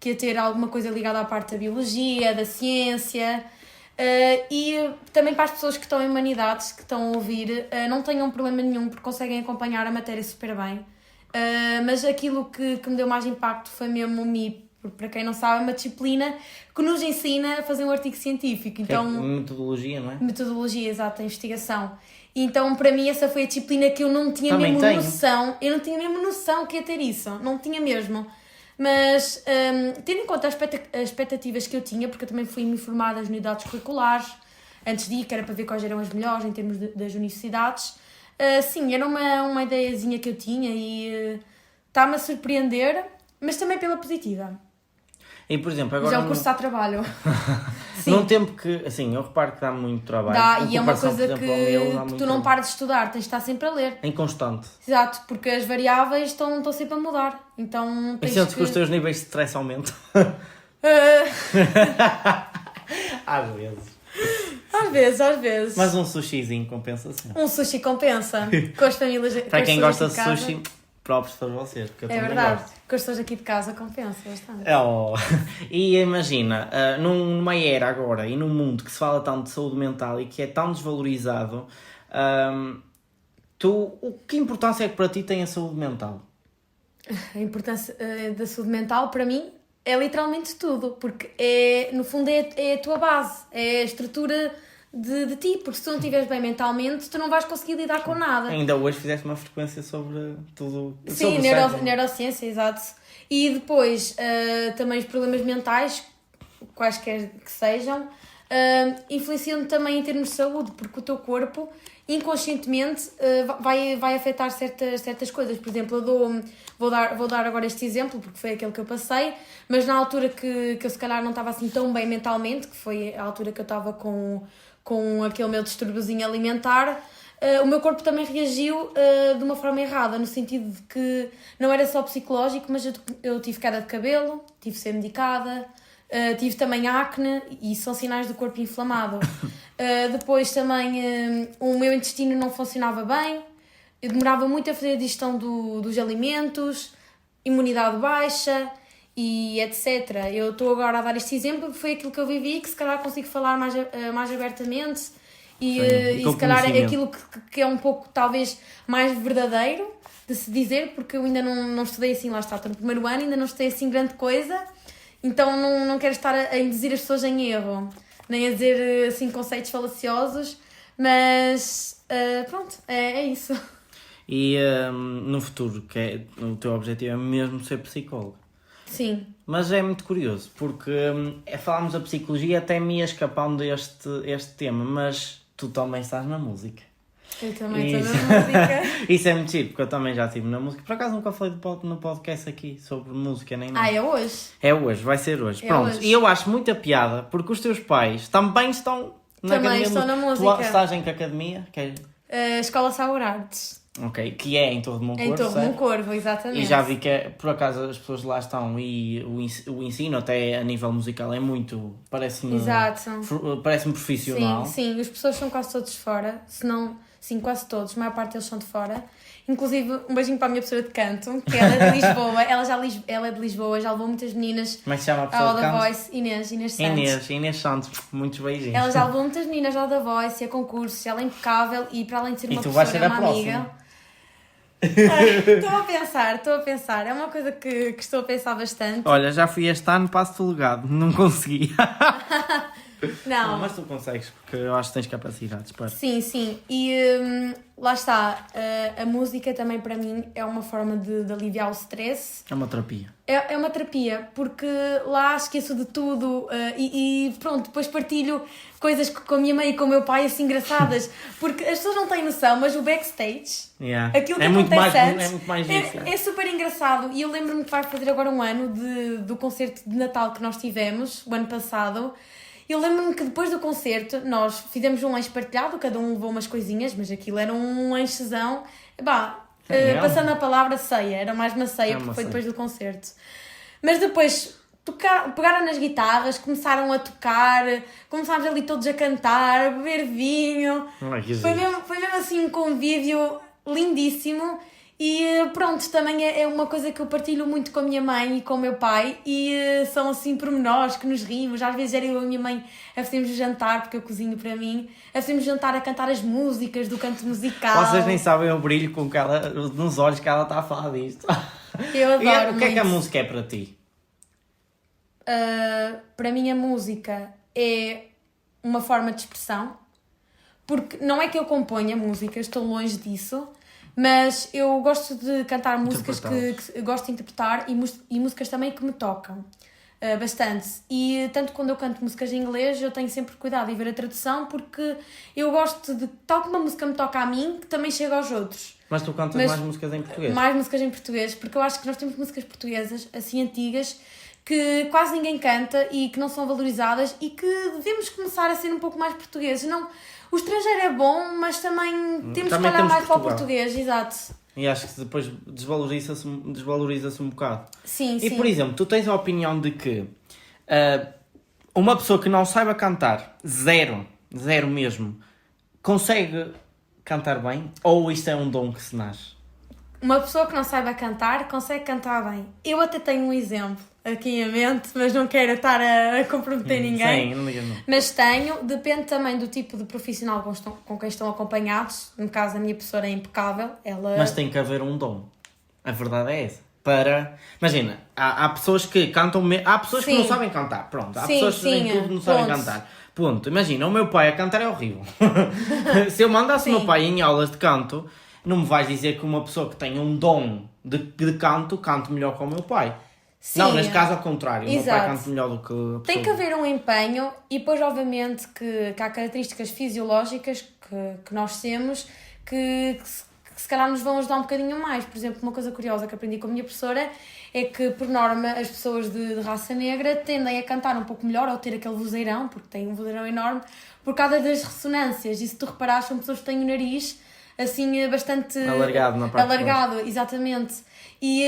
B: ia ter alguma coisa ligada à parte da biologia, da ciência, e também para as pessoas que estão em humanidades, que estão a ouvir, não tenham problema nenhum porque conseguem acompanhar a matéria super bem. Mas aquilo que me deu mais impacto foi mesmo o MIP, porque para quem não sabe é uma disciplina que nos ensina a fazer um artigo científico. Então,
A: metodologia, não é?
B: Metodologia, exato, a investigação. Então para mim essa foi a disciplina que eu não tinha
A: Também
B: mesmo
A: tenho.
B: noção, eu não tinha mesmo noção que ia ter isso, não tinha mesmo. Mas tendo em conta as expectativas que eu tinha, porque eu também fui me formar nas unidades curriculares, antes de ir, que era para ver quais eram as melhores em termos das universidades. Sim, era uma ideiazinha que eu tinha e está-me a surpreender, mas também pela positiva.
A: E, por exemplo, agora...
B: Já o curso está a trabalho. Sim.
A: Num tempo que, assim, eu reparo que dá muito trabalho.
B: Dá, e é uma
A: comparação,
B: coisa
A: por exemplo, ao meu, dá
B: que
A: muito
B: tu não
A: trabalho.
B: paras de estudar, tens de estar sempre a ler.
A: Em constante.
B: Exato, porque as variáveis estão sempre a mudar. Então
A: E
B: tens
A: sentes que os teus níveis de stress aumentam? Às vezes.
B: Às vezes.
A: Mas um sushizinho compensa sempre.
B: Um sushi compensa. Com as famílias.
A: Para quem gosta de sushi, próprios para vocês, porque eu
B: É
A: também
B: verdade,
A: gosto.
B: porque as pessoas aqui de casa compensam bastante.
A: Oh. E imagina, numa era agora e num mundo que se fala tanto de saúde mental e que é tão desvalorizado, que importância é que para ti tem a saúde mental?
B: A importância da saúde mental, para mim, é literalmente tudo, porque no fundo é a tua base, é a estrutura de ti, porque se tu não estiveres bem mentalmente, tu não vais conseguir lidar com nada.
A: Ainda hoje fizeste uma frequência sobre tudo.
B: Sim,
A: sobre o cérebro.
B: neurociência, exato. E depois, também os problemas mentais, quaisquer que sejam, influenciam também em termos de saúde, porque o teu corpo, inconscientemente, vai afetar certas coisas. Por exemplo, vou dar agora este exemplo, porque foi aquele que eu passei, mas na altura que eu se calhar não estava assim tão bem mentalmente, que foi a altura que eu estava com aquele meu distúrbiozinho alimentar, o meu corpo também reagiu de uma forma errada, no sentido de que não era só psicológico, mas eu tive queda de cabelo, tive de ser medicada, tive também acne, e são sinais do corpo inflamado. Depois também o meu intestino não funcionava bem, eu demorava muito a fazer a digestão dos alimentos, imunidade baixa e etc. Eu estou agora a dar este exemplo porque foi aquilo que eu vivi, que se calhar consigo falar mais abertamente e se calhar é aquilo que é um pouco talvez mais verdadeiro de se dizer, porque eu ainda não estudei assim, lá está, estou no primeiro ano, ainda não estudei assim grande coisa, então não quero estar a induzir as pessoas em erro, nem a dizer assim conceitos falaciosos, mas pronto, é isso.
A: E no futuro, o teu objetivo é mesmo ser psicólogo.
B: Sim.
A: Mas é muito curioso, porque falámos da psicologia, até me ia escapando este tema, mas tu também estás na música.
B: Eu também estou na música.
A: Isso é muito giro, porque eu também já estive na música. Por acaso nunca falei no podcast aqui sobre música, nem nada.
B: É hoje?
A: É hoje, vai ser hoje.
B: É
A: Pronto,
B: hoje.
A: e eu acho muita piada, porque os teus pais também estão na
B: Também
A: academia.
B: estão na música.
A: Tu estás em que academia?
B: Escola Saur Artes.
A: Ok, que é em Torre de Moncorvo,
B: Em Torre
A: certo?
B: Moncorvo, exatamente.
A: E já vi que, por acaso, as pessoas lá estão e o ensino, até a nível musical, é muito... Parece-me profissional.
B: Sim, as pessoas são quase todos de fora. Se não... Sim, quase todos. A maior parte deles são de fora. Inclusive, um beijinho para a minha professora de canto, que ela é de Lisboa. ela é de Lisboa, já levou muitas meninas
A: Como é que se chama a
B: ao
A: pessoa de
B: The
A: canto?
B: Voice. Inês Santos.
A: Inês Santos, muitos beijinhos.
B: Ela já levou muitas meninas ao The Voice, a concursos, ela é impecável e para além de ser
A: E
B: uma
A: tu vais
B: professora,
A: ser a
B: uma
A: próxima.
B: amiga... Estou a pensar. É uma coisa que estou a pensar bastante.
A: Olha, já fui este ano, passo-te o legado. Não consegui.
B: Não.
A: Mas tu consegues, porque eu acho que tens capacidades para...
B: Sim. E lá está. A música também para mim é uma forma de aliviar o stress.
A: É uma terapia.
B: É uma terapia, porque lá esqueço de tudo e pronto, depois partilho coisas com a minha mãe e com o meu pai assim engraçadas, porque as pessoas não têm noção, mas o backstage, aquilo que acontece antes,
A: é muito mais isso.
B: é super engraçado. E eu lembro-me que vai fazer agora um ano do concerto de Natal que nós tivemos, o ano passado. Eu lembro-me que depois do concerto nós fizemos um lanche partilhado, cada um levou umas coisinhas, mas aquilo era um lanchezão. Passando a palavra ceia, era mais uma ceia, porque foi depois do concerto. Mas depois pegaram nas guitarras, começaram a tocar, começámos ali todos a cantar, a beber vinho. Foi mesmo assim um convívio lindíssimo. E pronto, também é uma coisa que eu partilho muito com a minha mãe e com o meu pai, e são assim pormenores que nos rimos. Às vezes era eu e a minha mãe a fazermos o jantar, porque eu cozinho para mim, a fazermos o jantar a cantar as músicas do canto musical.
A: Vocês nem sabem o brilho nos olhos que ela está a falar disto.
B: Eu adoro
A: E o que é
B: muito.
A: que a música é para ti?
B: Para mim a música é uma forma de expressão, porque não é que eu componha músicas, estou longe disso, mas eu gosto de cantar músicas que gosto de interpretar e músicas também que me tocam bastante. E tanto quando eu canto músicas em inglês, eu tenho sempre cuidado em ver a tradução, porque eu gosto de, tal como a música me toca a mim, que também chega aos outros.
A: Mas tu cantas mais músicas em português?
B: Mais músicas em português, porque eu acho que nós temos músicas portuguesas, assim antigas, que quase ninguém canta e que não são valorizadas e que devemos começar a ser um pouco mais portugueses. Não, o estrangeiro é bom, mas também temos que olhar mais para o português, exato.
A: E acho que depois desvaloriza-se um bocado.
B: Sim.
A: E por exemplo, tu tens a opinião de que uma pessoa que não saiba cantar, zero mesmo, consegue cantar bem? Ou isto é um dom que se nasce?
B: uma pessoa que não saiba cantar consegue cantar bem. Eu até tenho um exemplo aqui em mente, mas não quero estar a comprometer ninguém.
A: Sim, não digas não.
B: Mas tenho, depende também do tipo de profissional com quem estão acompanhados. No caso, a minha professora é impecável. Ela...
A: Mas tem que haver um dom. A verdade é essa. Imagina, há pessoas que cantam... Há pessoas que não sabem cantar. Pronto. Há pessoas que nem tudo não sabem cantar. Ponto. Imagina, o meu pai a cantar é horrível. Se eu mandasse o meu pai em aulas de canto, não me vais dizer que uma pessoa que tem um dom de canto cante melhor que o meu pai. Sim, não, neste caso ao contrário. O meu pai canta melhor do que a pessoa.
B: Tem que haver um empenho e depois obviamente que há características fisiológicas que nós temos que se calhar nos vão ajudar um bocadinho mais. Por exemplo, uma coisa curiosa que aprendi com a minha professora é que, por norma, as pessoas de raça negra tendem a cantar um pouco melhor ou ter aquele vozeirão, porque têm um vozeirão enorme, por causa das ressonâncias. E se tu reparares, são pessoas que têm o nariz assim bastante...
A: Alargado na parte
B: alargado, exatamente. E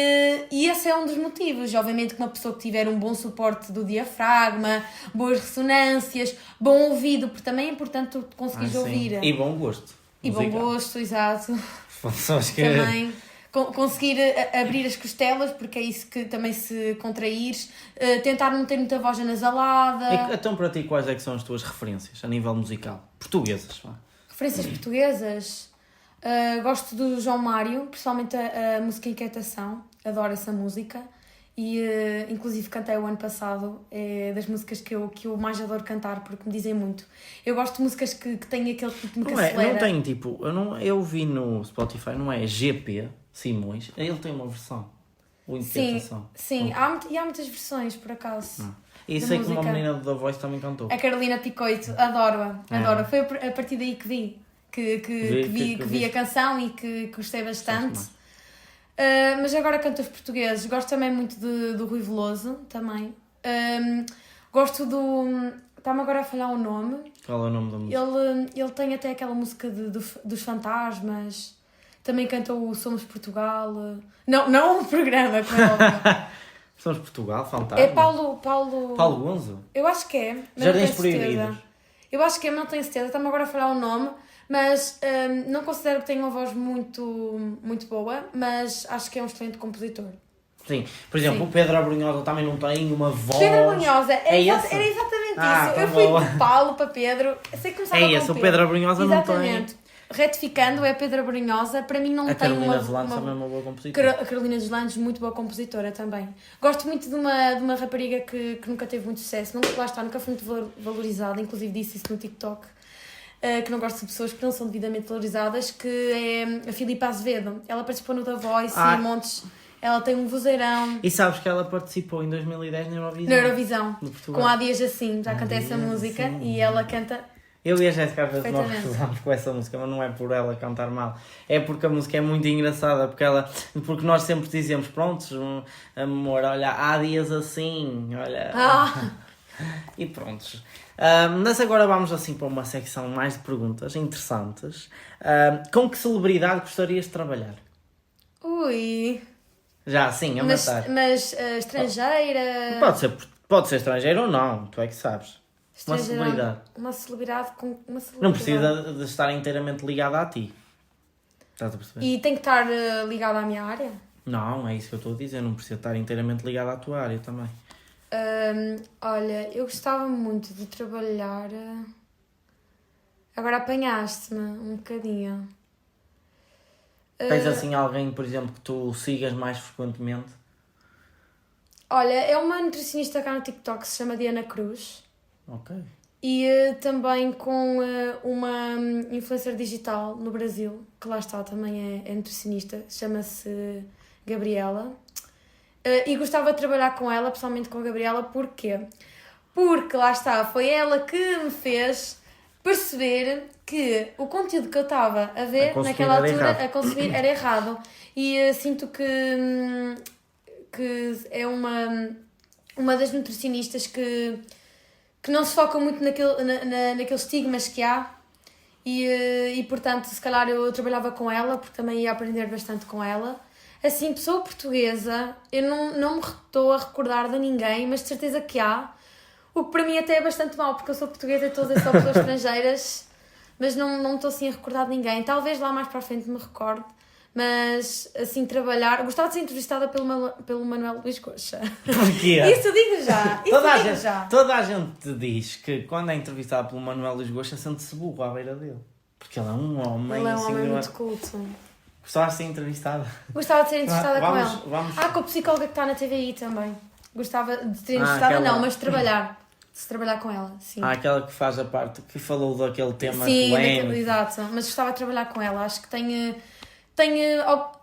B: esse é um dos motivos. Obviamente que uma pessoa que tiver um bom suporte do diafragma, boas ressonâncias, bom ouvido, porque também é importante tu conseguires ouvir.
A: E bom gosto.
B: E bom gosto, exato.
A: Pessoas que...
B: Também conseguir abrir as costelas, porque é isso que também se contraires, tentar não ter muita voz anasalada.
A: Então para ti quais é que são as tuas referências a nível musical? Portuguesas, vá.
B: Referências portuguesas? Gosto do João Mário, principalmente a música Inquietação, adoro essa música e inclusive cantei o ano passado, é das músicas que eu mais adoro cantar porque me dizem muito. Eu gosto de músicas que têm aquele ritmo que acelera.
A: Não tem tipo, eu vi no Spotify, não é GP Simões, ele tem uma versão, o Inquietação.
B: Sim, há muitas versões por acaso.
A: E sei que uma menina do The Voice também cantou.
B: A Carolina Picoito, adoro. Foi a partir daí que vi. Que vi a canção e que gostei bastante. Mas agora cantores portugueses. Gosto também muito do Rui Veloso, também. Gosto do... Está-me agora a falhar o nome.
A: Qual é o nome da música?
B: Ele tem até aquela música dos fantasmas. Também canta o Somos Portugal. Não o programa, como é óbvio.
A: Somos Portugal, fantasma.
B: É Paulo
A: Gonzo?
B: Eu acho que é.
A: Jardins Proibidos.
B: Eu acho que é, mas não tenho certeza. Está-me agora a falhar o nome. Mas não considero que tenha uma voz muito, muito boa, mas acho que é um excelente compositor.
A: Sim, por exemplo, o Pedro Abrunhosa também não tem uma voz...
B: Pedro Abrunhosa, era exatamente isso. Eu fui de Paulo para Pedro, sei que começava com
A: Pedro. O Pedro Abrunhosa não tem...
B: Exatamente. Retificando, é Pedro Abrunhosa, para mim não tem
A: Carolina Deslandes também é uma boa compositora.
B: A Carolina Deslandes, muito boa compositora também. Gosto muito de uma rapariga que nunca teve muito sucesso, nunca foi muito valorizada, inclusive disse isso no TikTok. Que não gosto de pessoas que não são devidamente valorizadas, que é a Filipa Azevedo. Ela participou no The Voice e Montes. Ela tem um vozeirão.
A: E sabes que ela participou em 2010 na Eurovisão?
B: Na Eurovisão. Com Há Dias Assim. Já cantei essa música e ela canta...
A: Eu e a Jéssica às vezes nós recusamos com essa música, mas não é por ela cantar mal. É porque a música é muito engraçada, porque nós sempre dizemos, prontos, amor, olha, há dias assim, olha... E prontos. Mas agora vamos assim para uma secção mais de perguntas interessantes. Com que celebridade gostarias de trabalhar?
B: Ui...
A: Já, sim, a matar.
B: Mas estrangeira...
A: Pode ser estrangeira ou não, tu é que sabes. Uma celebridade.
B: Uma celebridade com uma celebridade.
A: Não precisa de estar inteiramente ligada a ti. Estás a perceber?
B: E tem que estar ligada à minha área?
A: Não, é isso que eu estou a dizer. Não precisa estar inteiramente ligada à tua área também.
B: Olha, eu gostava muito de trabalhar... Agora apanhaste-me um bocadinho.
A: Tens assim alguém, por exemplo, que tu sigas mais frequentemente?
B: Olha, é uma nutricionista cá no TikTok que se chama Diana Cruz.
A: Ok.
B: E também com uma influencer digital no Brasil, que lá está, também é nutricionista, chama-se Gabriela. E gostava de trabalhar com ela, pessoalmente com a Gabriela, porquê? Porque lá está, foi ela que me fez perceber que o conteúdo que eu estava a ver naquela altura, a consumir, era errado. E sinto que é uma das nutricionistas que não se foca muito naqueles estigmas que há. E portanto, se calhar eu trabalhava com ela, porque também ia aprender bastante com ela. Assim, pessoa portuguesa, eu não me estou a recordar de ninguém, mas de certeza que há. O que para mim até é bastante mau, porque eu sou portuguesa e estou a dizer só pessoas estrangeiras, mas não estou assim a recordar de ninguém. Talvez lá mais para a frente me recorde,
A: Mas
B: assim, trabalhar... Gostava de ser entrevistada pelo Manuel Luís Goxa.
A: Porquê?
B: Isso digo já.
A: Toda a gente diz que quando é entrevistado pelo Manuel Luís Goxa sente-se burro à beira dele. Porque ele é um homem...
B: Ele é um
A: assim,
B: homem muito culto.
A: Gostava de ser entrevistada.
B: Gostava de ser entrevistada com ela.
A: Vamos.
B: Com a psicóloga que está na TVI também. Gostava de ser entrevistada, mas de trabalhar. De se trabalhar com ela, sim.
A: Aquela que faz a parte, que falou daquele tema
B: polémico. Sim, exato. Mas gostava de trabalhar com ela. Acho que tenho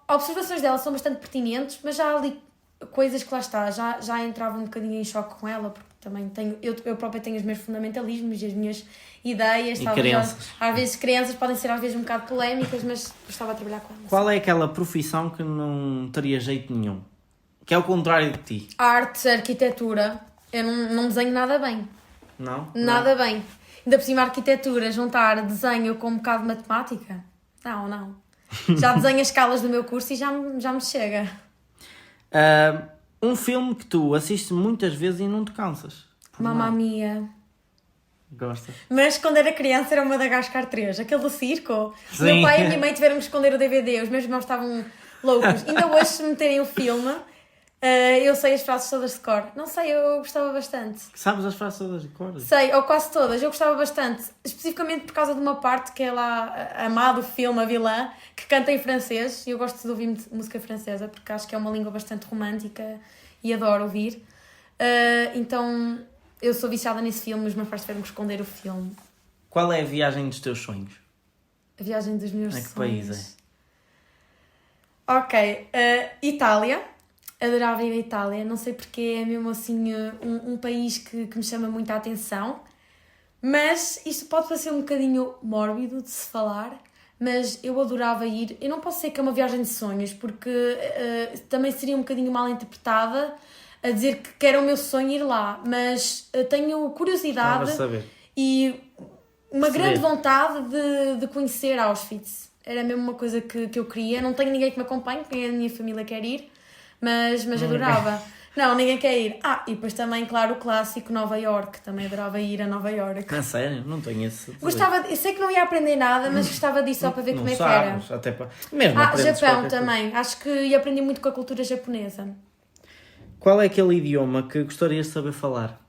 B: observações dela são bastante pertinentes, mas já há ali coisas que lá está. Já entrava um bocadinho em choque com ela, porque também eu própria tenho os meus fundamentalismos e as minhas ideias.
A: E crenças.
B: Às vezes crenças podem ser às vezes um bocado polémicas, mas gostava de trabalhar com ela.
A: Qual é aquela profissão que não teria jeito nenhum? Que é o contrário de ti?
B: Arte, arquitetura. Eu não desenho nada bem.
A: Não?
B: Nada bem. Ainda por cima, arquitetura, juntar desenho com um bocado de matemática? Não. Já desenho as escalas do meu curso e já me chega.
A: Um filme que tu assistes muitas vezes e não te cansas?
B: Mamma Mia.
A: Gosta?
B: Mas quando era criança era o Madagascar 3, aquele do circo.
A: Sim.
B: Meu pai e a minha mãe tiveram que esconder o DVD, os meus irmãos estavam loucos. Ainda hoje, se meterem o filme, eu sei as frases todas de cor. Não sei, eu gostava bastante.
A: Sabes as frases todas de cor?
B: Sei, ou quase todas, eu gostava bastante. Especificamente por causa de uma parte que é lá, a má do filme, a vilã, que canta em francês. E eu gosto de ouvir música francesa, porque acho que é uma língua bastante romântica e adoro ouvir. Então, eu sou viciada nesse filme, os meus pais tiveram que esconder o filme.
A: Qual é a viagem dos teus sonhos?
B: A viagem dos meus sonhos?
A: Que país é?
B: Ok, Itália. Adorava ir à Itália, não sei porque é mesmo assim um país que me chama muita atenção, mas isto pode parecer um bocadinho mórbido de se falar, mas eu adorava ir. Eu não posso dizer que é uma viagem de sonhos, porque também seria um bocadinho mal interpretada a dizer que era o meu sonho ir lá, mas tenho curiosidade e uma grande vontade de conhecer Auschwitz. Era mesmo uma coisa que eu queria. Não tenho ninguém que me acompanhe, porque a minha família quer ir. Mas adorava. Não, ninguém quer ir. E depois também, claro, o clássico Nova Iorque. Também adorava ir a Nova Iorque.
A: É sério? Não tenho esse...
B: Eu sei que não ia aprender nada, mas gostava disso só para ver como é que era.
A: Até para... Mesmo
B: Japão também. Acho que aprendi muito com a cultura japonesa.
A: Qual é aquele idioma que gostarias de saber falar?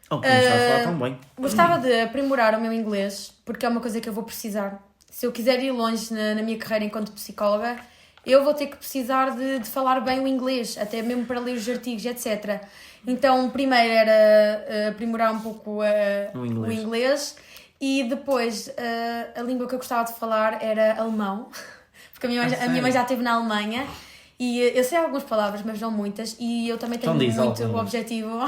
A: Ou que não sabes falar tão bem?
B: Gostava de aprimorar o meu inglês, porque é uma coisa que eu vou precisar. Se eu quiser ir longe na minha carreira enquanto psicóloga, eu vou ter que precisar de falar bem o inglês, até mesmo para ler os artigos, etc. Então, primeiro era aprimorar um pouco o inglês e depois a língua que eu gostava de falar era alemão, porque a minha mãe já esteve na Alemanha e eu sei algumas palavras, mas não muitas, e eu também tenho muito o objetivo.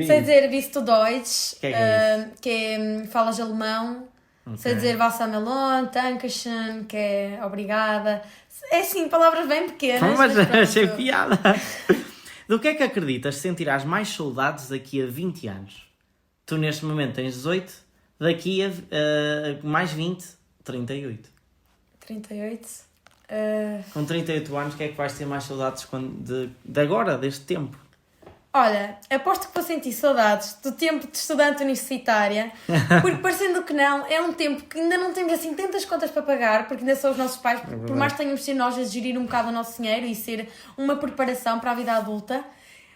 B: Sei dizer bist du Deutsch, que é falas alemão. Okay. Sei dizer Wassermelon, Dankeschön, que é obrigada. É assim, palavras bem pequenas.
A: Mas achei piada. Do que é que acreditas que sentirás mais saudades daqui a 20 anos? Tu neste momento tens 18, daqui a mais 20, 38.
B: 38?
A: Com 38 anos, o que é que vais ter mais saudades de agora, deste tempo?
B: Olha, aposto que vou sentir saudades do tempo de estudante universitária, porque parecendo que não, é um tempo que ainda não temos assim tantas contas para pagar, porque ainda são os nossos pais, por mais que tenhamos de ser nós a gerir um bocado o nosso dinheiro e ser uma preparação para a vida adulta,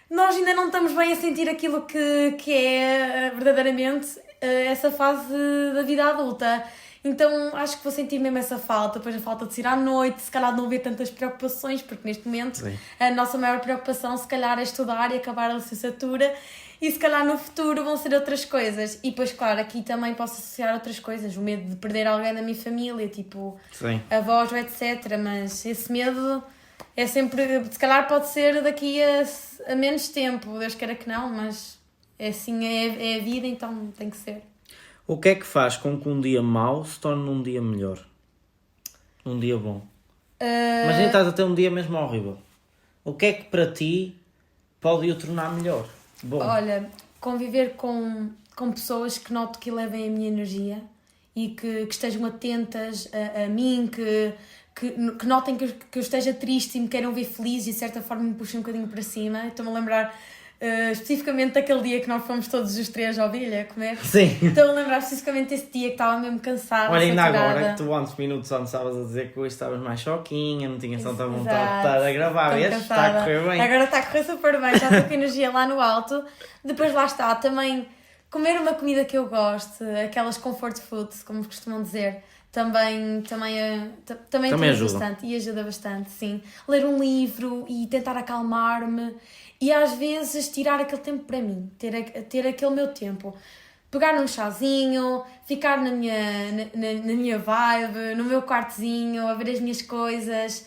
B: nós ainda não estamos bem a sentir aquilo que é verdadeiramente essa fase da vida adulta. Então acho que vou sentir mesmo essa falta, depois a falta de sair à noite, se calhar de não haver tantas preocupações, porque neste momento a nossa maior preocupação se calhar é estudar e acabar a licenciatura e se calhar no futuro vão ser outras coisas. E depois, claro, aqui também posso associar outras coisas, o medo de perder alguém da minha família, tipo avós ou etc. Mas esse medo é sempre, se calhar pode ser daqui a menos tempo, Deus queira que não, mas é assim, é a vida, então tem que ser.
A: O que é que faz com que um dia mau se torne um dia melhor? Um dia bom? Imagina estás a ter um dia mesmo horrível. O que é que para ti pode o tornar melhor? Bom.
B: Olha, conviver com pessoas que noto que elevem a minha energia e que estejam atentas a mim, que notem que eu esteja triste e me queiram ver feliz e de certa forma me puxem um bocadinho para cima. Estou-me a lembrar especificamente daquele dia que nós fomos todos os três à ovelha comer.
A: Sim.
B: Estou a lembrar especificamente desse dia que estava mesmo cansada,
A: Olha, ainda
B: saturada.
A: agora que tu minutos antes estavas a dizer que hoje estavas mais choquinha, não tinhas tanta vontade de
B: Exato.
A: estar a gravar,
B: Estou
A: vês? Está a
B: cansada.
A: correr bem.
B: Agora está a correr super bem, já estou com energia lá no alto. Depois lá está, também comer uma comida que eu gosto, aquelas comfort foods, como costumam dizer, também
A: ajuda.
B: bastante e ajuda bastante, sim. Ler um livro e tentar acalmar-me e às vezes tirar aquele tempo para mim, ter aquele meu tempo. Pegar num chazinho, ficar na minha vibe, no meu quartozinho, a ver as minhas coisas,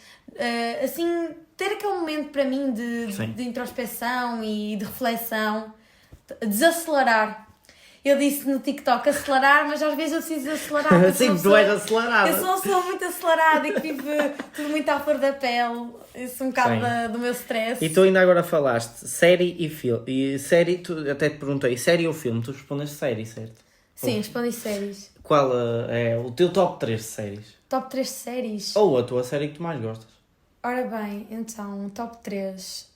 B: assim, ter aquele momento para mim de introspeção e de reflexão, desacelerar. Eu disse no TikTok acelerar, mas às vezes eu preciso acelerar.
A: Sim, tu és acelerada.
B: Eu sou uma pessoa muito acelerada e que vive tudo muito à flor da pele. Isso um bocado do meu stress.
A: E tu ainda agora falaste série e filme. E série, tu, até te perguntei, série ou filme? Tu respondeste série, certo?
B: Sim, respondi séries.
A: Qual é o teu top 3 de séries?
B: Top 3 séries?
A: Ou a tua série que tu mais gostas?
B: Ora bem, então, top 3.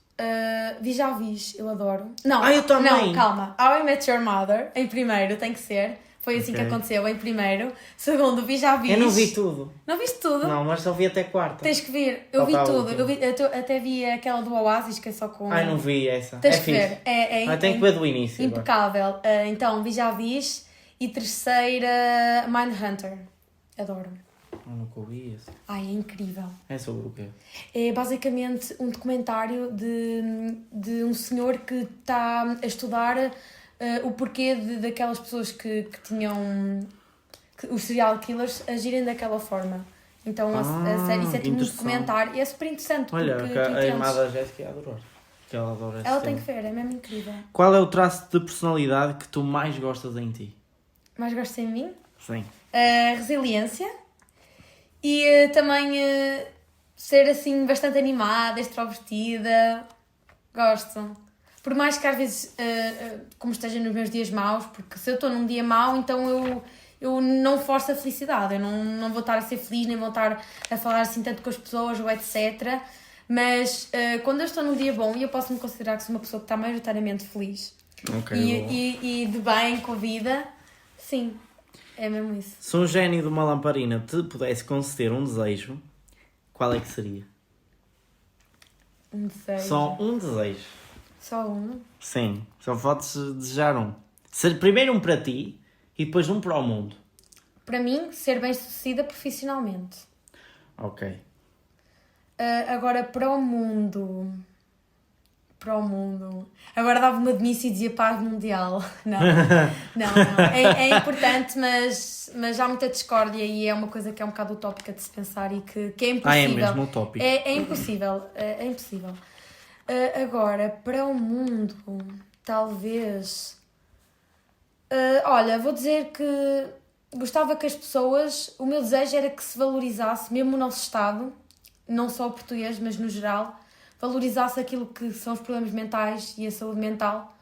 B: Vis, eu adoro. Não,
A: eu também.
B: Não, calma. How I Met Your Mother, em primeiro, tem que ser. Foi assim que aconteceu, em primeiro. Segundo, Vis.
A: Eu não vi tudo.
B: Não viste tudo?
A: Não, mas só vi até quarta.
B: Tens que ver. Eu vi
A: Faltava
B: tudo. Eu até vi aquela do Oasis, que é só com...
A: Não vi essa.
B: Tens
A: é
B: que
A: fixe.
B: ver.
A: Tenho que ver do início.
B: Impecável. Então, Vis. E terceira, Mindhunter. Adoro.
A: Eu nunca ouvi esse.
B: É incrível.
A: É sobre o quê?
B: É basicamente um documentário de um senhor que está a estudar o porquê daquelas pessoas que tinham... os serial killers agirem daquela forma. Então a série, isso é tipo um documentário e é super interessante.
A: Olha,
B: porque
A: a irmã da Jéssica ia adorar. Que ela adora esse
B: ela
A: tema.
B: tem que ver, é mesmo incrível.
A: Qual é o traço de personalidade que tu mais gostas em ti?
B: Mais gosto em mim?
A: Sim.
B: Resiliência. E também ser assim bastante animada, extrovertida. Gosto. Por mais que às vezes, como esteja nos meus dias maus, porque se eu estou num dia mau, então eu não forço a felicidade. Eu não vou estar a ser feliz, nem vou estar a falar assim tanto com as pessoas ou etc. Mas quando eu estou num dia bom, eu posso me considerar que sou uma pessoa que está maioritariamente feliz. E de bem com a vida, sim. É mesmo isso.
A: Se um gênio de uma lamparina te pudesse conceder um desejo, qual é que seria?
B: Um desejo.
A: Só um desejo.
B: Só um?
A: Sim, só podes desejar um. Primeiro um para ti e depois um para o mundo.
B: Para mim, ser bem-sucedida profissionalmente.
A: Ok.
B: Agora, para o mundo... Agora dava uma de missa e dizia paz mundial. Não. É importante, mas há muita discórdia e é uma coisa que é um bocado utópica de se pensar e que é impossível.
A: É mesmo utópico.
B: É impossível. É impossível. Agora, para o mundo, talvez... olha, vou dizer que gostava que as pessoas... O meu desejo era que se valorizasse, mesmo o nosso Estado, não só o português, mas no geral... valorizasse aquilo que são os problemas mentais e a saúde mental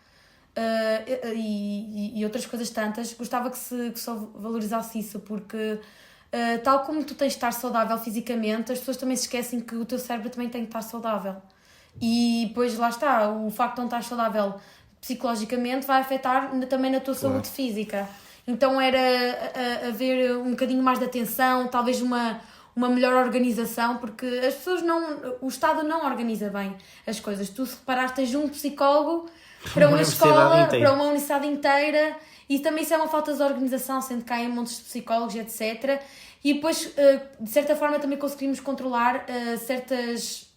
B: e outras coisas tantas. Gostava que se valorizasse isso, porque tal como tu tens de estar saudável fisicamente, as pessoas também se esquecem que o teu cérebro também tem que estar saudável. E depois lá está, o facto de não estar saudável psicologicamente vai afetar também na tua saúde física. Então era haver um bocadinho mais de atenção, talvez uma melhor organização, porque as pessoas o Estado não organiza bem as coisas. Tu, se reparares, tens um psicólogo para uma escola, para uma universidade inteira, e também isso é uma falta de organização, sendo que há montes de psicólogos, etc. E depois, de certa forma, também conseguimos controlar certas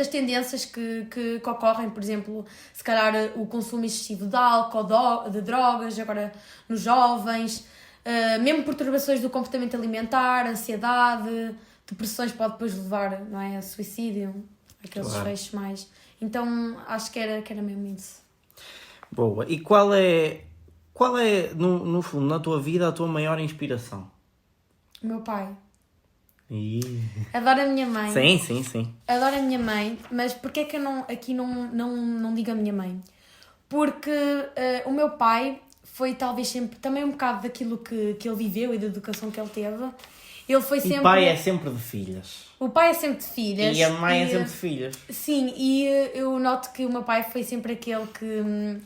B: tendências que ocorrem, por exemplo, se calhar o consumo excessivo de álcool, de drogas, agora nos jovens... mesmo perturbações do comportamento alimentar, ansiedade, depressões pode depois levar, não é, a suicídio, aqueles fechos mais. Então acho que era mesmo isso.
A: Boa. E qual é no fundo, na tua vida, a tua maior inspiração?
B: O meu pai. Adoro a minha mãe.
A: Sim.
B: Adoro a minha mãe, mas porquê é que eu aqui não digo a minha mãe? Porque o meu pai... foi talvez sempre também um bocado daquilo que ele viveu e da educação que ele teve, Ele foi
A: E
B: sempre...
A: pai é sempre de filhas.
B: O pai é sempre de filhas.
A: E a mãe é sempre de filhas.
B: Sim, e eu noto que o meu pai foi sempre aquele que...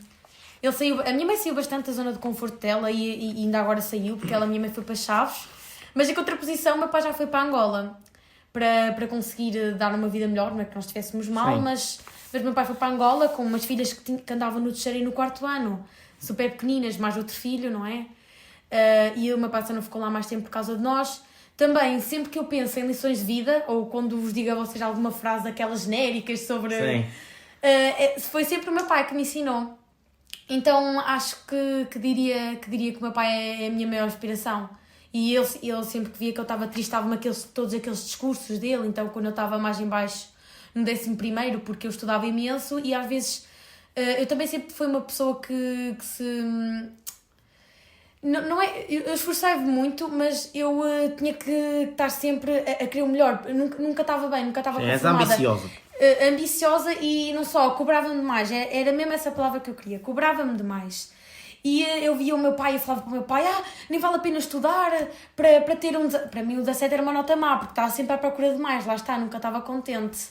B: Ele saiu... A minha mãe saiu bastante da zona de conforto dela e ainda agora saiu, porque a minha mãe foi para Chaves. Mas em contraposição, o meu pai já foi para Angola para conseguir dar uma vida melhor, não é que nós estivéssemos mal, mas o meu pai foi para Angola com umas filhas que andavam no terceiro e no quarto ano, super pequeninas, mais outro filho, não é? E o meu pai só não ficou lá mais tempo por causa de nós. Também, sempre que eu penso em lições de vida, ou quando vos digo a vocês alguma frase daquelas genéricas sobre... foi sempre o meu pai que me ensinou. Então, acho que diria que o meu pai é a minha maior inspiração. E ele sempre que via que eu estava triste, estava-me todos aqueles discursos dele. Então, quando eu estava mais em baixo, no 11º, porque eu estudava imenso, e às vezes... eu também sempre fui uma pessoa que se... Não é, eu esforçava-me muito, mas eu tinha que estar sempre a querer o melhor. Eu nunca estava bem, nunca estava conformada.
A: És ambiciosa.
B: Ambiciosa e não só, cobrava-me demais. Era mesmo essa palavra que eu queria, cobrava-me demais. E eu via o meu pai, eu falava para o meu pai, nem vale a pena estudar para ter um... Para mim o 17 era uma nota má, porque estava sempre à procura de mais, lá está, nunca estava contente.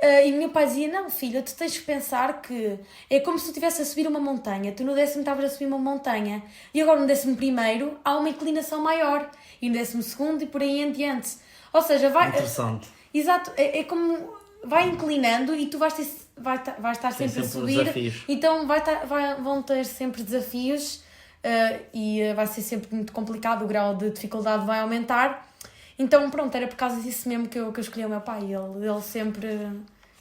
B: E o meu pai dizia, não filha, tu tens que pensar que é como se tu estivesse a subir uma montanha, tu no 10º estavas a subir uma montanha, e agora no 11º há uma inclinação maior, e no 12º e por aí em diante. Ou seja, vai...
A: Interessante.
B: Exato, é como... Vai inclinando e tu vais estar sempre a subir,
A: desafios.
B: então vão ter sempre desafios e vai ser sempre muito complicado, o grau de dificuldade vai aumentar. Então pronto, era por causa disso mesmo que eu escolhi o meu pai. Ele sempre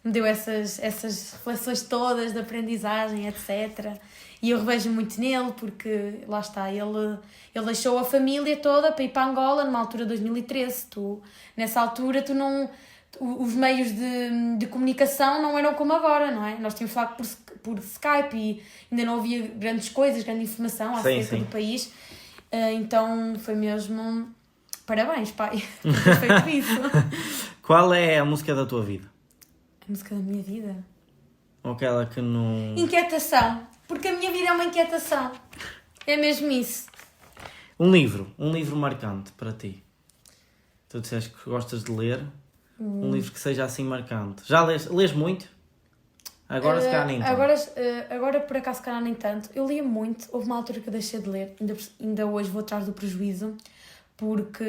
B: me deu essas reflexões todas de aprendizagem, etc. E eu revejo muito nele porque, lá está, ele deixou a família toda para ir para Angola numa altura de 2013. Nessa altura tu não... Os meios de comunicação não eram como agora, não é? Nós tínhamos falado por Skype e ainda não havia grandes coisas, grande informação acerca do país. Então foi mesmo... Parabéns, pai, por ter feito isso.
A: Qual é a música da tua vida?
B: A música da minha vida?
A: Ou aquela que não...
B: Inquietação. Porque a minha vida é uma inquietação. É mesmo isso.
A: Um livro marcante para ti. Tu disseste que gostas de ler. Um livro que seja assim marcante. Já lês muito? Agora se calhar nem tanto.
B: Agora por acaso se calhar nem tanto. Eu lia muito. Houve uma altura que eu deixei de ler. Ainda hoje vou atrás do prejuízo. Porque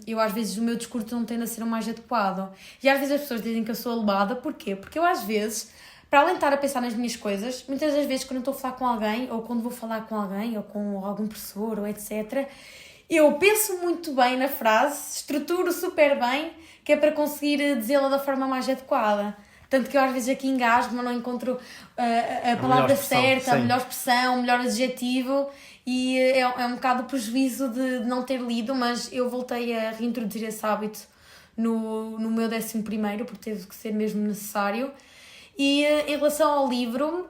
B: eu às vezes o meu discurso não tende a ser o mais adequado. E às vezes as pessoas dizem que eu sou alebada. Porquê? Porque eu às vezes, para além de estar a pensar nas minhas coisas, muitas das vezes quando eu estou a falar com alguém, ou quando vou falar com alguém, ou com algum professor, ou etc., eu penso muito bem na frase, estruturo super bem, que é para conseguir dizê-la da forma mais adequada. Tanto que eu às vezes aqui engasgo, mas não encontro a palavra certa, a melhor expressão, o melhor adjetivo, e é um bocado o prejuízo de não ter lido, mas eu voltei a reintroduzir esse hábito no meu 11º, porque teve que ser mesmo necessário. E em relação ao livro,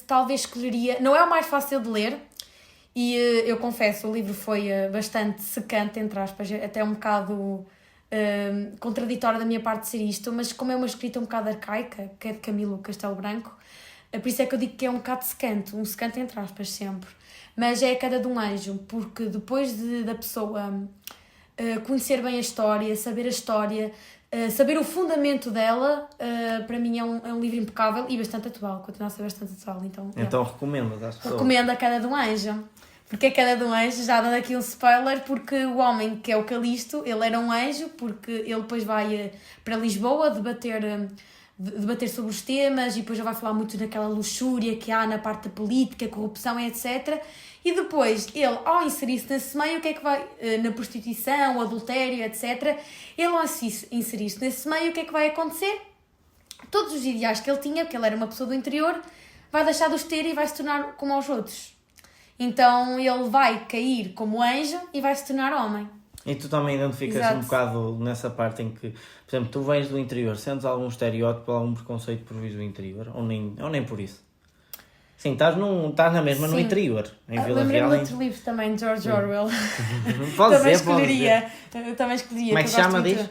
B: talvez escolheria... Não é o mais fácil de ler, e eu confesso, o livro foi bastante secante, entre aspas, até um bocado contraditório da minha parte de ser isto, mas como é uma escrita um bocado arcaica, que é de Camilo Castelo Branco, por isso é que eu digo que é um bocado secante, um secante entre aspas sempre, mas é a queda de um anjo, porque depois da pessoa conhecer bem a história, saber o fundamento dela, para mim é um livro impecável e bastante atual, continua a ser bastante atual.
A: Então recomendo às pessoas.
B: Recomendo A Queda de um Anjo. Porque A Queda de um Anjo, já dando aqui um spoiler, porque o homem que é o Calisto, ele era um anjo, porque ele depois vai para Lisboa debater sobre os temas e depois já vai falar muito daquela luxúria que há na parte da política, corrupção, etc. E depois, ele, ao inserir-se nesse meio, o que é que vai... Na prostituição, adultério, etc. Ele, ao inserir-se nesse meio, o que é que vai acontecer? Todos os ideais que ele tinha, porque ele era uma pessoa do interior, vai deixar de os ter e vai se tornar como aos outros. Então, ele vai cair como anjo e vai se tornar homem.
A: E tu também identificas um bocado nessa parte em que, por exemplo, tu vens do interior, sentes algum estereótipo, algum preconceito por vir do interior? Ou nem por isso? Sim, estás na mesma no interior, em Vila Real.
B: Lembrei-me de outro livro também, de George Orwell.
A: Também
B: escolheria. Como
A: é que chama, diz?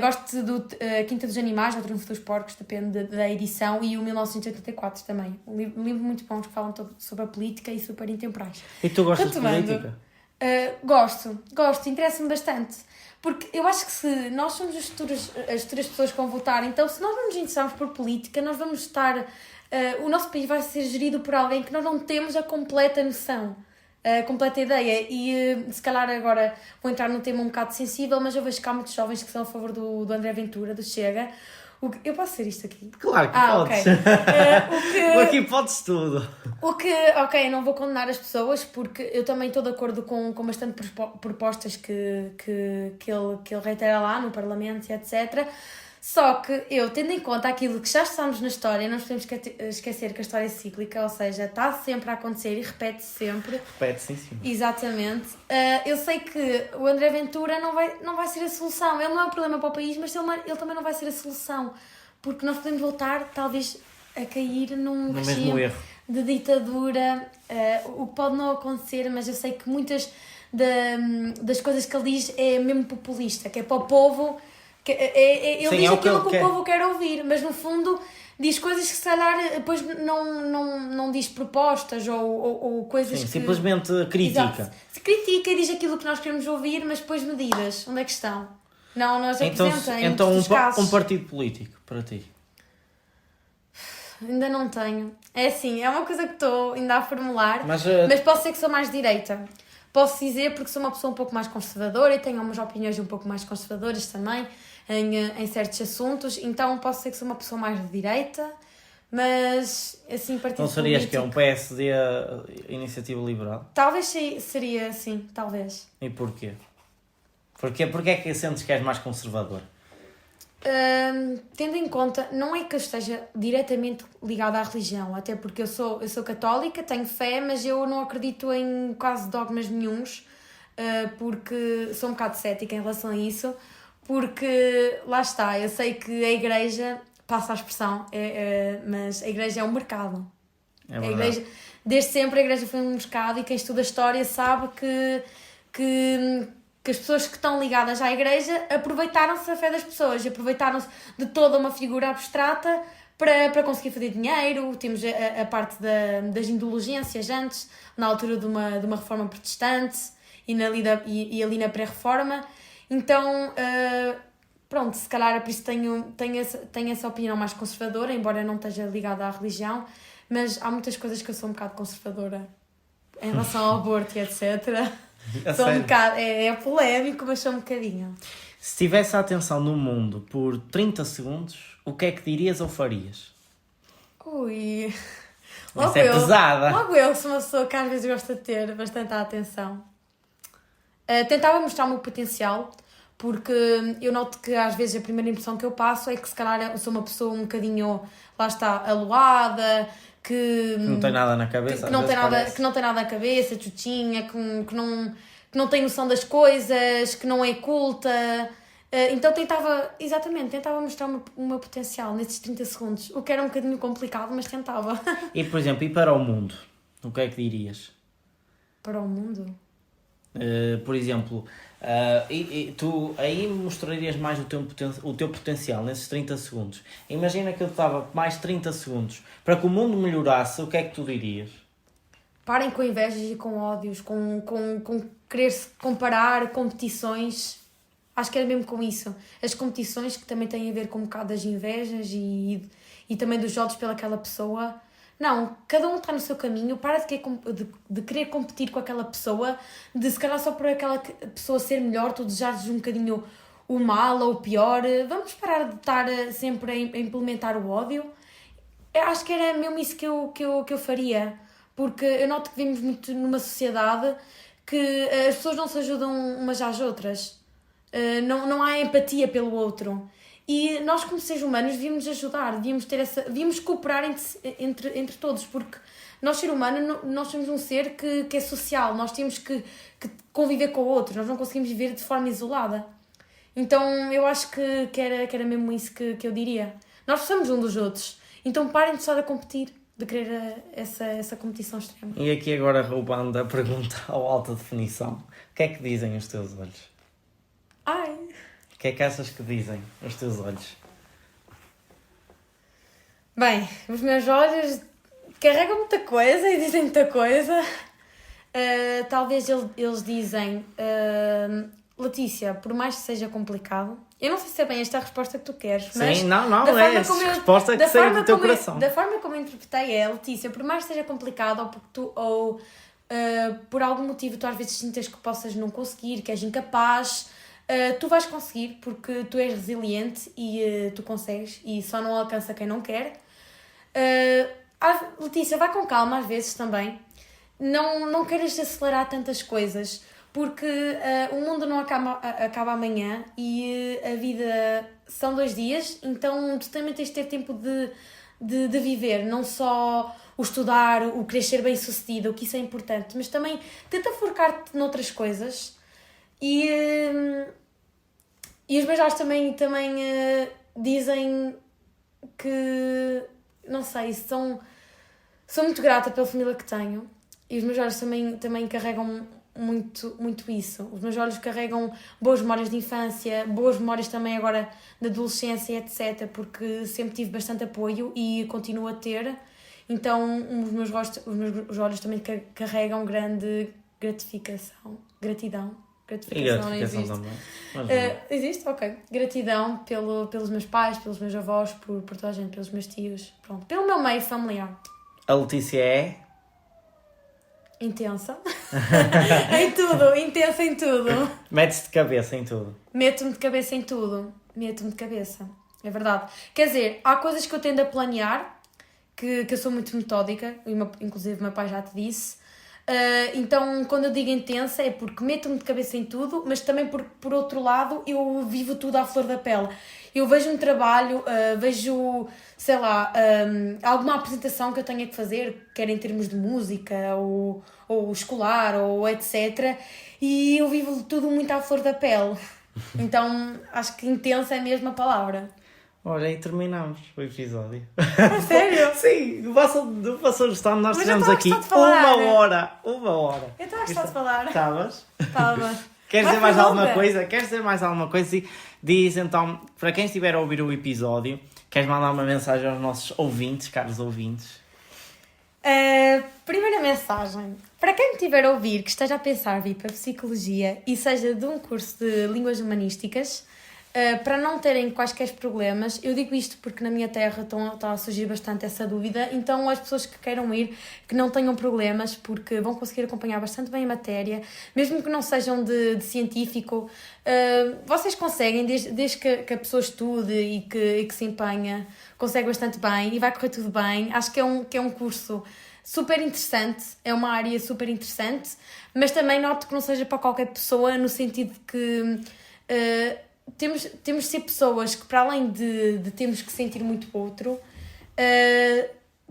B: Gosto do Quinta dos Animais, ou Triunfo dos Porcos, depende da edição, e o 1984 também. Um livro muito bom que falam sobre a política e super intemporais.
A: E tu gostas de política?
B: Gosto, interessa-me bastante. Porque eu acho que se nós somos as futuras pessoas que vão votar, então se nós não nos interessarmos por política, nós vamos estar. O nosso país vai ser gerido por alguém que nós não temos a completa noção, a completa ideia. E se calhar agora vou entrar num tema um bocado sensível, mas eu vejo que há muitos jovens que são a favor do André Ventura, do Chega. Eu posso ser isto aqui?
A: Claro que podes.
B: Okay.
A: Aqui podes tudo.
B: Ok, não vou condenar as pessoas porque eu também estou de acordo com bastante propostas que ele reitera lá no Parlamento e etc. Só que eu, tendo em conta aquilo que já estamos na história, não podemos esquecer que a história é cíclica, ou seja, está sempre a acontecer e repete-se sempre.
A: Repete-se, sim.
B: Exatamente. Eu sei que o André Ventura não vai ser a solução. Ele não é um problema para o país, mas ele também não vai ser a solução. Porque nós podemos voltar, talvez, a cair num
A: mesmo erro
B: de ditadura, o que pode não acontecer, mas eu sei que muitas das coisas que ele diz é mesmo populista, que é para o povo, ele
A: sim,
B: diz aquilo que
A: ele
B: o povo quer ouvir, mas no fundo diz coisas que se calhar depois não diz propostas ou coisas
A: sim,
B: que...
A: simplesmente critica.
B: Exato. Se critica e diz aquilo que nós queremos ouvir, mas depois medidas, onde é que estão? Não nos apresenta em
A: então
B: muitos casos.
A: um partido político, para ti?
B: Ainda não tenho. É assim, é uma coisa que estou ainda a formular,
A: mas
B: posso ser que sou mais direita. Posso dizer porque sou uma pessoa um pouco mais conservadora e tenho umas opiniões um pouco mais conservadoras também em certos assuntos, então posso ser que sou uma pessoa mais de direita, mas assim, partido
A: não serias
B: político,
A: que é um PSD Iniciativa Liberal?
B: Talvez seria, sim, talvez.
A: E porquê? Porquê é que sentes que és mais conservador?
B: Tendo em conta, não é que eu esteja diretamente ligada à religião, até porque eu sou católica, tenho fé, mas eu não acredito em quase dogmas nenhuns, porque sou um bocado cética em relação a isso, porque lá está, eu sei que a igreja, passa a expressão, mas a igreja é um mercado.
A: É
B: a igreja, desde sempre a igreja foi um mercado e quem estuda a história sabe que as pessoas que estão ligadas à igreja aproveitaram-se da fé das pessoas, aproveitaram-se de toda uma figura abstrata para conseguir fazer dinheiro. Temos a parte das indulgências antes, na altura de uma reforma protestante e ali na pré-reforma. Então, pronto, se calhar é por isso tenho essa opinião mais conservadora, embora não esteja ligada à religião, mas há muitas coisas que eu sou um bocado conservadora em relação ao aborto e etc. Sou um bocado, é polémico, mas sou um bocadinho.
A: Se tivesse a atenção no mundo por 30 segundos, o que é que dirias ou farias?
B: Ui...
A: Essa é pesada.
B: Logo eu sou uma pessoa que às vezes gosta de ter bastante atenção. Tentava mostrar o meu potencial, porque eu noto que às vezes a primeira impressão que eu passo é que se calhar eu sou uma pessoa um bocadinho, lá está, aloada, que
A: não tem nada na cabeça,
B: que não tem nada na cabeça, chutinha, que não tem noção das coisas, que não é culta. Então tentava mostrar o meu potencial nesses 30 segundos, o que era um bocadinho complicado, mas tentava.
A: E, por exemplo, e para o mundo? O que é que dirias?
B: Para o mundo?
A: Por exemplo, tu aí mostrarias mais o teu potencial nesses 30 segundos. Imagina que eu estava mais 30 segundos. Para que o mundo melhorasse, o que é que tu dirias?
B: Parem com invejas e com ódios, com querer-se comparar competições. Acho que era mesmo com isso. As competições que também têm a ver com um bocado das invejas e também dos ódios pelaquela pessoa. Não, cada um está no seu caminho, para de querer competir com aquela pessoa, de se calhar só por aquela pessoa ser melhor, tu desejares um bocadinho o mal ou o pior. Vamos parar de estar sempre a implementar o ódio. Eu acho que era mesmo isso que eu faria, porque eu noto que vivemos muito numa sociedade que as pessoas não se ajudam umas às outras, não há empatia pelo outro. E nós, como seres humanos, devíamos ajudar, devíamos cooperar entre todos, porque nós, ser humano, nós somos um ser que é social, nós temos que conviver com o outro, nós não conseguimos viver de forma isolada. Então, eu acho que era mesmo isso que eu diria. Nós somos um dos outros, então parem de só de competir, de querer essa competição extrema.
A: E aqui agora roubando a pergunta ao alta definição, o que é que dizem os teus olhos?
B: Ai...
A: O que é que achas que dizem os teus olhos?
B: Bem, os meus olhos carregam muita coisa e dizem muita coisa. talvez eles dizem, Letícia, por mais que seja complicado, eu não sei se é bem esta a resposta que tu queres, mas...
A: Sim, não,
B: da
A: é a
B: forma como eu-
A: resposta que
B: da
A: saiu
B: forma
A: do teu
B: como eu-
A: coração.
B: Da forma como eu interpretei é, Letícia, por mais que seja complicado ou porque por algum motivo tu às vezes sintas que possas não conseguir, que és incapaz, tu vais conseguir porque tu és resiliente e tu consegues e só não alcança quem não quer. Letícia, vai com calma às vezes também. Não queiras acelerar tantas coisas porque o mundo não acaba amanhã e a vida são 2 dias, então tu também tens de ter tempo de viver, não só o estudar, o querer ser bem sucedido, que isso é importante, mas também tenta focar-te noutras coisas e os meus olhos também dizem que, não sei, sou muito grata pela família que tenho e os meus olhos também carregam muito isso. Os meus olhos carregam boas memórias de infância, boas memórias também agora de adolescência, etc. Porque sempre tive bastante apoio e continuo a ter. Então os meus olhos também carregam grande gratidão. Gratificação não existe.
A: Também. Mas,
B: Existe? Ok. Gratidão pelos meus pais, pelos meus avós, por toda a gente, pelos meus tios. Pronto. Pelo meu meio familiar.
A: a Letícia é...
B: Intensa. Em tudo. Intensa em tudo.
A: Mete-se de cabeça em tudo.
B: Meto-me de cabeça em tudo. Meto-me de cabeça. É verdade. Quer dizer, há coisas que eu tendo a planear, que eu sou muito metódica, inclusive o meu pai já te disse. Então, quando eu digo intensa, é porque meto-me de cabeça em tudo, mas também por outro lado, eu vivo tudo à flor da pele. Eu vejo um trabalho, vejo, sei lá, alguma apresentação que eu tenha que fazer, quer em termos de música, ou escolar, ou etc. E eu vivo tudo muito à flor da pele. Então, acho que intensa é mesmo a palavra.
A: Olha, e terminamos o episódio.
B: A sério?
A: Sim, do Passou Gostando, nós
B: Mas
A: tivemos
B: eu
A: aqui
B: estava a gostar de falar.
A: uma hora.
B: Eu estou a gostar de falar.
A: Estavas?
B: Estava.
A: Queres
B: Vai,
A: dizer mais alguma
B: pergunta.
A: coisa? Queres dizer mais alguma coisa? Diz então, para quem estiver a ouvir o episódio, queres mandar uma mensagem aos nossos ouvintes, caros ouvintes?
B: Primeira mensagem. Para quem me estiver a ouvir, que esteja a pensar vir para Psicologia e seja de um curso de Línguas Humanísticas, para não terem quaisquer problemas, eu digo isto porque na minha terra está a surgir bastante essa dúvida, então as pessoas que queiram ir, que não tenham problemas, porque vão conseguir acompanhar bastante bem a matéria, mesmo que não sejam de científico, vocês conseguem, desde que a pessoa estude e que se empenha, consegue bastante bem e vai correr tudo bem. Acho que é um curso super interessante, é uma área super interessante, mas também noto que não seja para qualquer pessoa, no sentido de que temos de ser pessoas que, para além de termos que sentir muito o outro,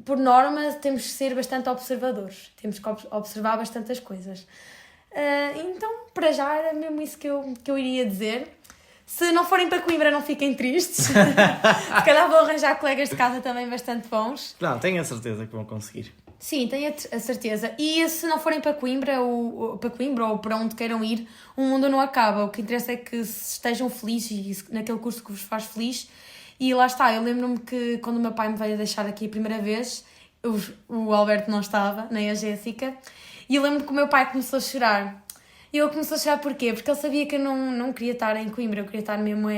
B: por norma temos que ser bastante observadores, temos que observar bastante as coisas. Então, para já era mesmo isso que eu iria dizer. Se não forem para Coimbra, não fiquem tristes. Se calhar vou arranjar colegas de casa também bastante bons.
A: Não, tenho a certeza que vão conseguir.
B: Sim, tenho a certeza. E se não forem para Coimbra ou para onde queiram ir, o mundo não acaba. O que interessa é que estejam felizes naquele curso que vos faz feliz. E lá está, eu lembro-me que quando o meu pai me veio deixar aqui a primeira vez, o Alberto não estava, nem a Jéssica, e eu lembro que o meu pai começou a chorar. E ele começou a chorar porquê? Porque ele sabia que eu não queria estar em Coimbra, eu queria estar mesmo,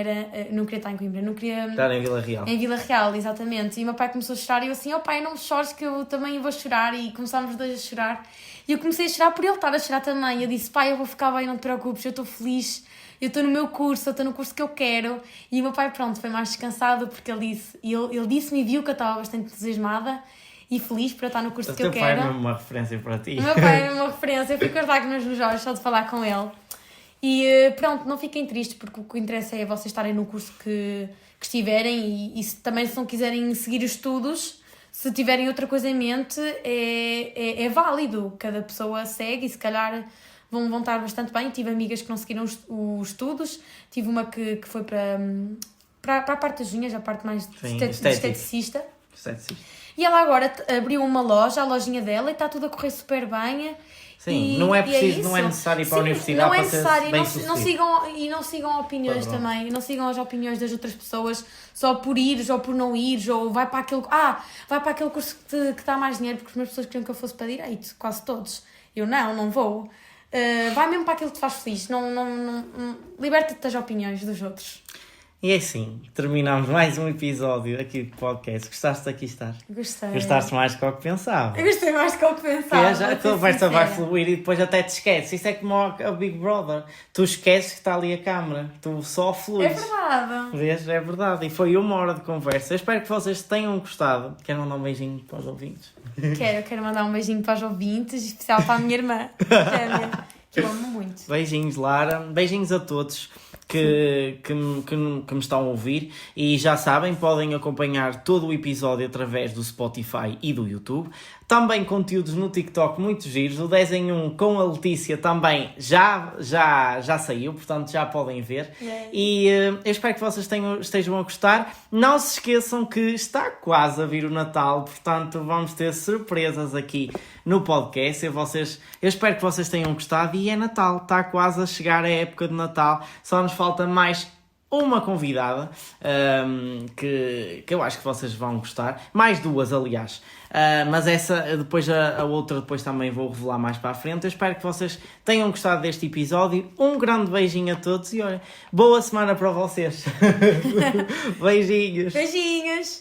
B: não queria estar em Coimbra, não queria...
A: Estar em Vila Real.
B: Em Vila Real, exatamente. E o meu pai começou a chorar e eu assim, pai, não chores que eu também vou chorar. E começámos os dois a chorar. E eu comecei a chorar por ele estar a chorar também. Eu disse, pai, eu vou ficar bem, não te preocupes, eu estou feliz. Eu estou no meu curso, eu estou no curso que eu quero. E o meu pai, pronto, foi mais descansado porque ele disse-me e viu que eu estava bastante entusiasmada e feliz para estar no curso que eu quero.
A: O teu pai é mesmo uma referência para ti.
B: O meu pai é uma referência, eu fico com as lágrimas nos olhos só de falar com ele. E pronto, não fiquem tristes porque o que interessa é vocês estarem no curso que estiverem e também se não quiserem seguir os estudos, se tiverem outra coisa em mente, é válido. Cada pessoa segue e se calhar vão estar bastante bem. Tive amigas que não seguiram os estudos, tive uma que foi para a parte das unhas, a parte mais de esteticista. E ela agora abriu uma loja, a lojinha dela, e está tudo a correr super bem.
A: Sim, não é preciso, não é necessário ir para a universidade para ser bem sucedido.
B: Não sigam opiniões também, não sigam as opiniões das outras pessoas só por ires ou por não ires, ou vai para aquele curso que dá mais dinheiro, porque as minhas pessoas queriam que eu fosse para Direito, quase todos. Eu não vou. Vai mesmo para aquilo que te faz feliz, liberta-te das opiniões dos outros.
A: E é assim, terminamos mais um episódio aqui do podcast. Gostaste de aqui estar?
B: Gostei.
A: Gostaste mais do que o que pensava?
B: Eu gostei mais do que o que pensava.
A: A conversa vai fluir e depois até te esqueces. Isso é como o Big Brother. Tu esqueces que está ali a câmara. Tu só fluis.
B: É verdade.
A: Vês? É verdade. E foi 1 hora de conversa. Eu espero que vocês tenham gostado. Quero mandar um beijinho para os ouvintes.
B: Quero mandar um beijinho para os ouvintes, especial para a minha irmã, que eu amo muito.
A: Beijinhos, Lara. Beijinhos a todos que me estão a ouvir, e já sabem, podem acompanhar todo o episódio através do Spotify e do YouTube. Também conteúdos no TikTok muito giros. O 10 em 1 com a Letícia também já saiu, portanto já podem ver. E eu espero que vocês estejam a gostar. Não se esqueçam que está quase a vir o Natal, portanto vamos ter surpresas aqui no podcast. Eu espero que vocês tenham gostado, e é Natal, está quase a chegar a época de Natal. Só nos falta mais uma convidada que eu acho que vocês vão gostar. Mais 2, aliás. Mas essa, depois a outra depois também vou revelar mais para a frente. Eu espero que vocês tenham gostado deste episódio. Um grande beijinho a todos e olha, boa semana para vocês. Beijinhos.
B: Beijinhos.